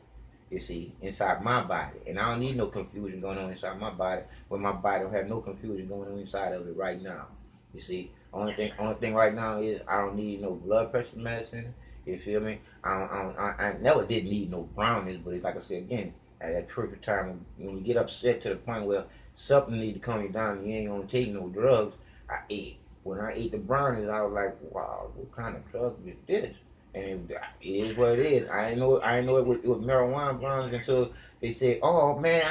You see, inside my body, and I don't need no confusion going on inside my body when my body don't have no confusion going on inside of it right now. You see, only thing right now is I don't need no blood pressure medicine. You feel me? I never did need no brownies, but like I said again, at that perfect time when you get upset to the point where something need to calm you down and you ain't gonna take no drugs, I ate. When I ate the brownies, I was like, wow, what kind of drug is this? And it is what it is. I ain't know it was marijuana brownies until they said, oh man,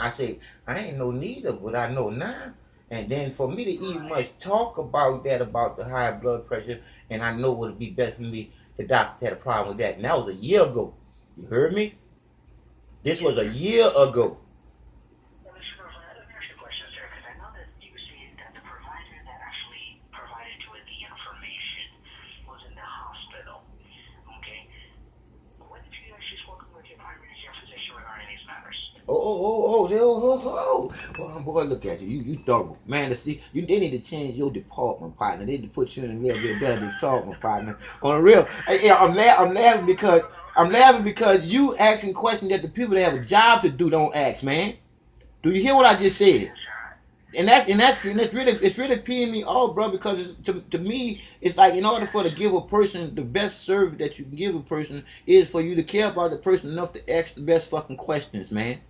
I said, I ain't know neither, but I know now. And then for me to even much talk about that, about the high blood pressure, and I know what would be best for me, the doctor had a problem with that. And that was a year ago. You heard me? This was a year ago. Well, Mr. Provider, let me ask you a question, sir, because I know that you were saying that the provider that actually provided you with the information was in the hospital. Okay. When did you actually spoken with your primary care physician regarding these matters? Oh, boy, look at you. You thorough. Man, see, they need to change your department, partner. They need to put you in a real better department, partner. On the real, I'm laughing because I'm laughing because you asking questions that the people that have a job to do don't ask, man. Do you hear what I just said? And it's really peeing me off, bro. Because to me, it's like in order for to give a person the best service that you can give a person is for you to care about the person enough to ask the best fucking questions, man.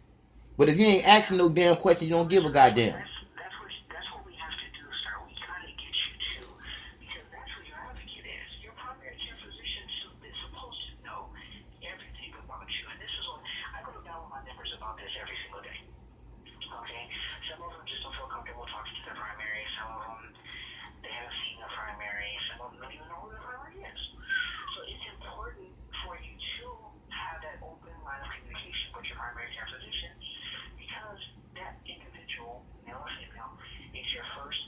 But if you ain't asking no damn questions, you don't give a goddamn. That's what we have to do, sir. We gotta get you to, because that's what your advocate is. Your primary care physician is supposed to know everything about you. And this is what I go down with my members about this every single day. Okay? Some of them just don't feel comfortable talking to their primary. Some of them, they haven't seen their primary. Some of them don't even know who their primary is. So it's important for you to have that open line of communication with your primary care physician, because that individual, male or female, is your first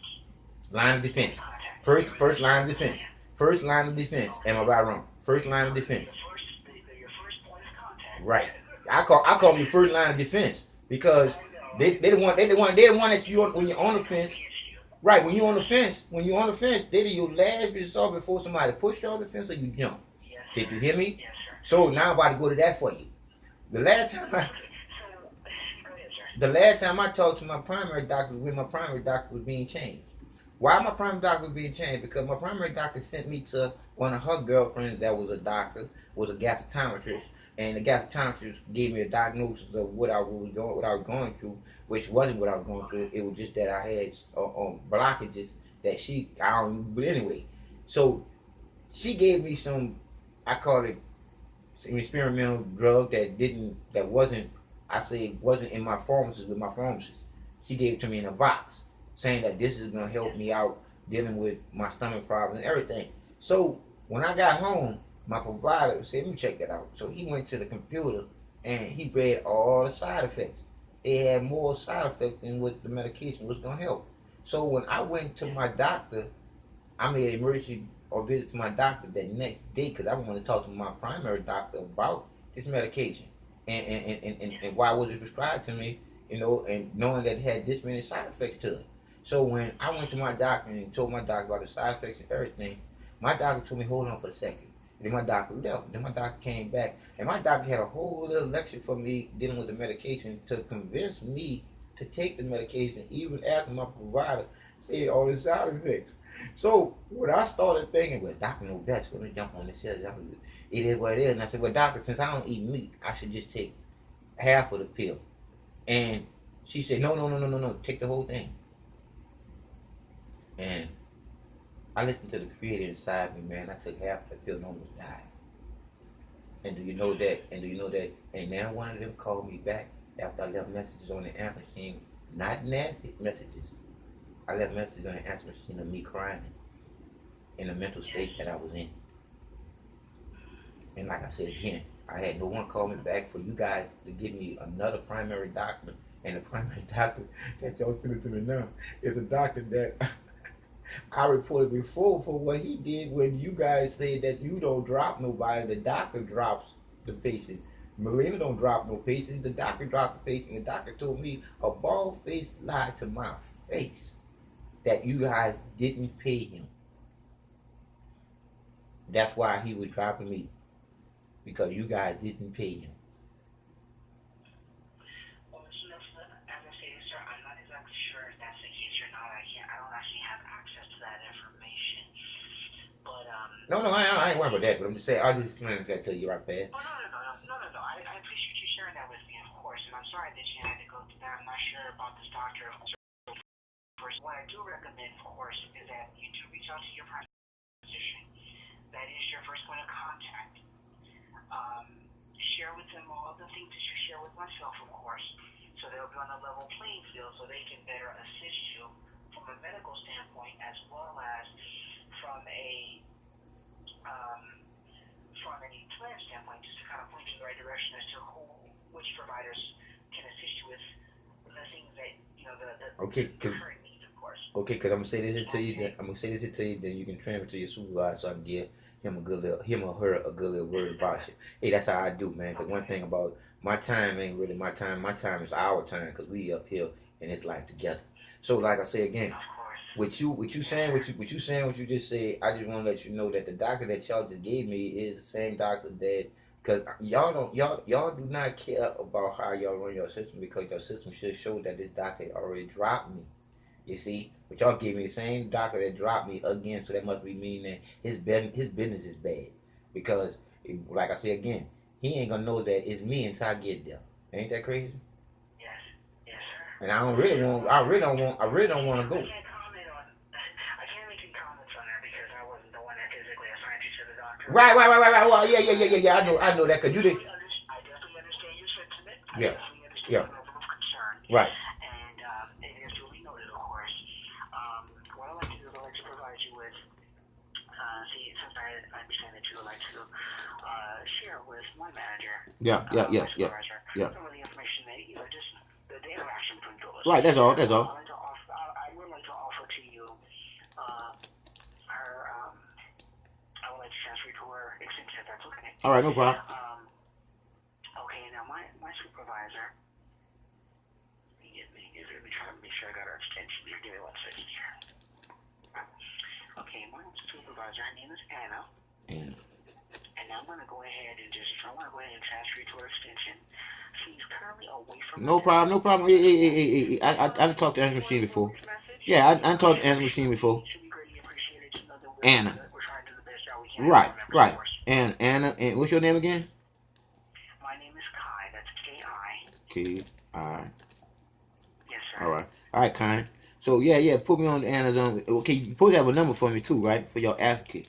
line of defense. First line of defense. First line of defense. Am I right or wrong? First line of defense. Your first point of contact. Right. I call you first line of defense because they the one that you when you're on the fence. Right, when you're on the fence, they're your last resort before somebody push you off the fence or you jump. Did you hear me? Yes, sir. So now I'm about to go to that for you. The last time I talked to my primary doctor when my primary doctor was being changed. Why my primary doctor was being changed? Because my primary doctor sent me to one of her girlfriends that was a doctor, was a gastroenterologist, and the gastroenterologist gave me a diagnosis of what I was going through, which wasn't what I was going through. It was just that I had blockages that but anyway. So she gave me some, I call it some experimental drug that wasn't in my pharmacist with my pharmacist. She gave it to me in a box, saying that this is gonna help me out dealing with my stomach problems and everything. So when I got home, my provider said, "Let me check that out." So he went to the computer and he read all the side effects. It had more side effects than what the medication was gonna help. So when I went to my doctor, I made an emergency visit to my doctor that next day because I wanted to talk to my primary doctor about this medication and why was it prescribed to me, and knowing that it had this many side effects to it. So when I went to my doctor and told my doctor about the side effects and everything, my doctor told me, hold on for a second. Then my doctor left. Then my doctor came back. And my doctor had a whole little lecture for me dealing with the medication to convince me to take the medication even after my provider said all the side effects. So when I started thinking, well, doctor knows best, let me jump on this here. It is what it is. And I said, well, doctor, since I don't eat meat, I should just take half of the pill. And she said, no, take the whole thing. And I listened to the creator inside me, man. I took half of the pill and almost died. And do you know that? And now one of them called me back after I left messages on the answer machine. Not nasty messages. I left messages on the answer machine of me crying in the mental state that I was in. And like I said again, I had no one call me back for you guys to give me another primary doctor. And the primary doctor that y'all sending to me now is a doctor that I reported before for what he did when you guys said that you don't drop nobody. The doctor drops the patient. Melina don't drop no patients. The doctor dropped the patient. The doctor told me a bald-faced lie to my face that you guys didn't pay him. That's why he was dropping me, because you guys didn't pay him. Well, as I say, sir, I'm not exactly sure if that's the case or not. I don't actually have access to that information. But No, I ain't worried about that. But I'm just saying, I'll just explain that to you right fast. Oh, no. I appreciate you sharing that with me, of course. And I'm sorry that you had to go through that. I'm not sure about this doctor, of course. What I do recommend, of course, is that you do reach out to your primary physician. That is your first point of contact. Share with them all the things that you share with myself, of course, so they'll be on a level playing field so they can better assist you from a medical standpoint as well as from a plan standpoint, just to kind of point you in the right direction as to which providers can assist you with the things that, the current needs, of course. Okay, because I'm gonna say this to you. Then you can transfer to your supervisor so I can give him or her a good little word about you. Hey, that's how I do, man. Because one thing about my time ain't really my time. My time is our time because we up here in this life together. So, like I say again, what you just said, I just want to let you know that the doctor that y'all just gave me is the same doctor that Cause y'all do not care about how y'all run your system because your system should show that this doctor already dropped me. You see, but y'all gave me the same doctor that dropped me again, so that must be meaning that his business is bad. Because, like I said again, he ain't gonna know that it's me until I get there. Ain't that crazy? Yes. Yes, sir. And I really don't want to go. I can't comment on. I can't make any comments on that because I wasn't the one that physically assigned you to the doctor. Right. Well, yeah. I know that because you did. I definitely understand your sentiment. I Yeah. definitely understand Yeah. your level of concern. Right. And it is duly noted, of course. What I'd like to do is I'd like to provide you with, since I understand that you would like to share with my manager, Yeah. supervisor, some of the information that just the interaction between two of us. Right. That's all. I would like to offer to you her. I would like to transfer to her extension if that's okay. All right. No problem. Okay. Now my supervisor. Let me try to make sure I got her extension here. Give me 1 second here. Okay, my supervisor, her name is Anna. And I'm going to go ahead and transfer you to her extension. She's currently away from No problem. Hey. I talked to Answer Machine before. Yeah, I talked to Answer Machine before. Should be greatly appreciated to know that Anna. we're trying to do the best job we can. Right. And Anna, and what's your name again? My name is Kai. That's K-I. K-I. Yes, sir. All right, Kai. So yeah, put me on Anna's. Okay, you supposed to have a number for me too, right? For your advocate.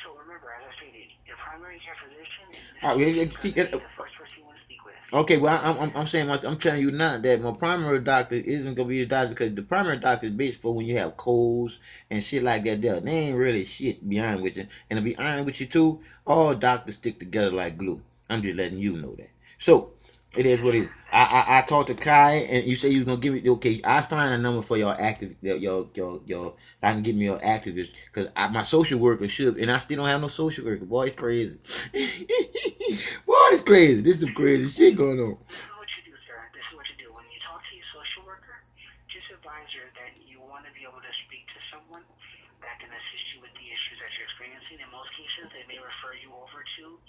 So remember, as I stated, your primary care physician is All right, the first person you want to speak with. okay, well, I'm saying, I'm telling you now that my primary doctor isn't gonna be the doctor because the primary doctor is based for when you have colds and shit like that. There, they ain't really shit behind with you. And to be honest with you too, all doctors stick together like glue. I'm just letting you know that. So it is what it is. I talked to Kai and you say you was gonna give me. Okay, I find a number for your active your. I can give me your activist because my social worker should, and I still don't have no social worker. Boy, it's crazy. Boy, it's crazy. This is some crazy shit going on. This is what you do, sir. This is what you do. When you talk to your social worker, just advise her that you want to be able to speak to someone that can assist you with the issues that you're experiencing. In most cases, they may refer you over to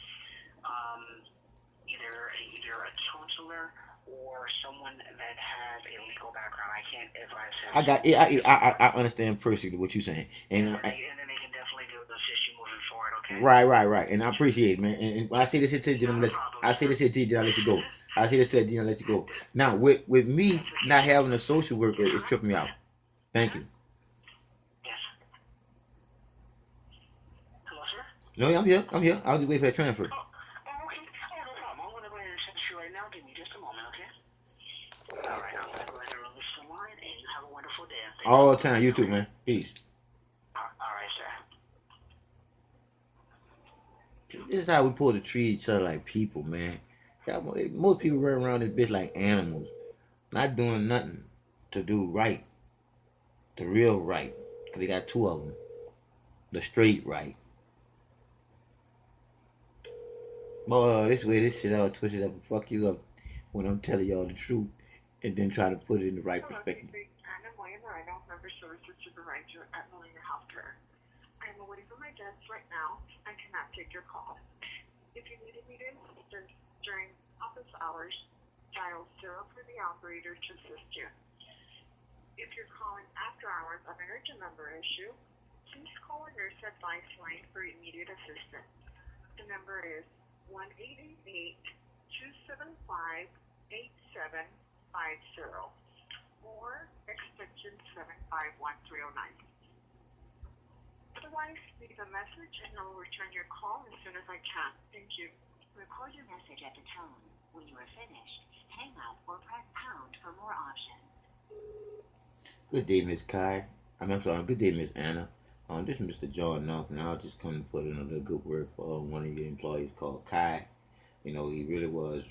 either a counselor or someone that has a legal background. I can't advise him. I got it. I understand perfectly what you're saying, and then they can definitely be able to assist you moving forward. Okay. Right, and I appreciate it, man. And when I say this here to you, I say this here to you, I'll let you go. I say this to you, I'll let you go. Now, with me not having a social worker, it tripped me out. Thank you. Yes. Hello, sir. No, I'm here. I'll just wait for that transfer. Okay. No problem. I'm gonna go ahead and send you right now. Give me just a moment, okay? All right. I'm gonna go ahead and release the line, and you have a wonderful day. All the time. You too, man. Peace. All right, sir. This is how we pull to treat each other like people, man. Most people run around this bitch like animals, not doing nothing to do right, the real right. Cause they got two of them, the straight right. Boy, this way this shit all twisted up and fuck you up when I'm telling y'all the truth, and then try to put it in the right perspective. I'm Member Services Supervisor at Millennium Healthcare. I am away from my desk right now and cannot take your call. If you need immediate assistance during office hours, dial 0 for the operator to assist you. If you're calling after hours of an urgent number issue, please call a nurse advice line for immediate assistance. The number is 1-888-275-8750 or extension 751-309. Otherwise, leave a message and I will return your call as soon as I can. Thank you. Record your message at the tone. When you are finished, hang up or press pound for more options. Good day, Miss Kai. I'm sorry. Good day, Miss Anna. This is Mr. John North, and I'll just come to put in a little good word for one of your employees called Kai. You know, he really was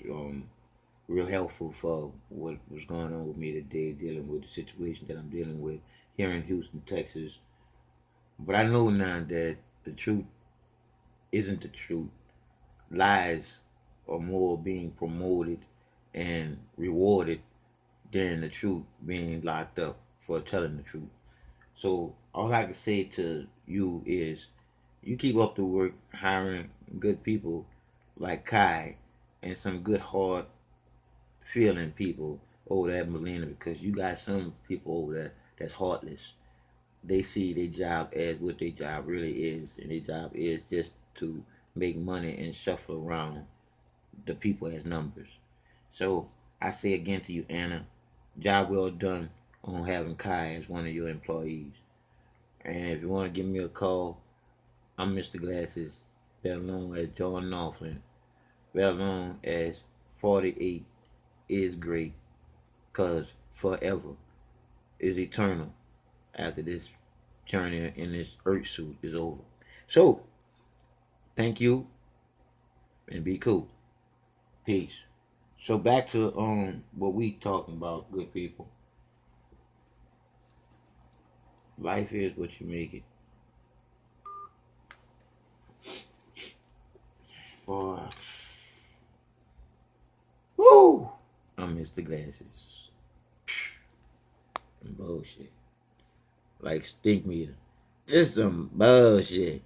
real helpful for what was going on with me today, dealing with the situation that I'm dealing with here in Houston, Texas. But I know now that the truth isn't the truth. Lies are more being promoted and rewarded than the truth being locked up for telling the truth. So all I can say to you is You keep up the work hiring good people like Kai and some good hard feeling people over there at Molina, because you got some people over there that's heartless. They see their job as what their job really is, and their job is just to make money and shuffle around the people as numbers. So I say again to you, Anna, job well done on having Kai as one of your employees. And if you want to give me a call, I'm Mr. Glasses, better known as John Northland, better known as 48 is great, cause forever is eternal after this journey in this earth suit is over. So, thank you and be cool. Peace. So back to what we talking about, good people. Life is what you make it. Boy. Woo! I'm Mr. Glasses. Bullshit. Like stink meter. It's some bullshit.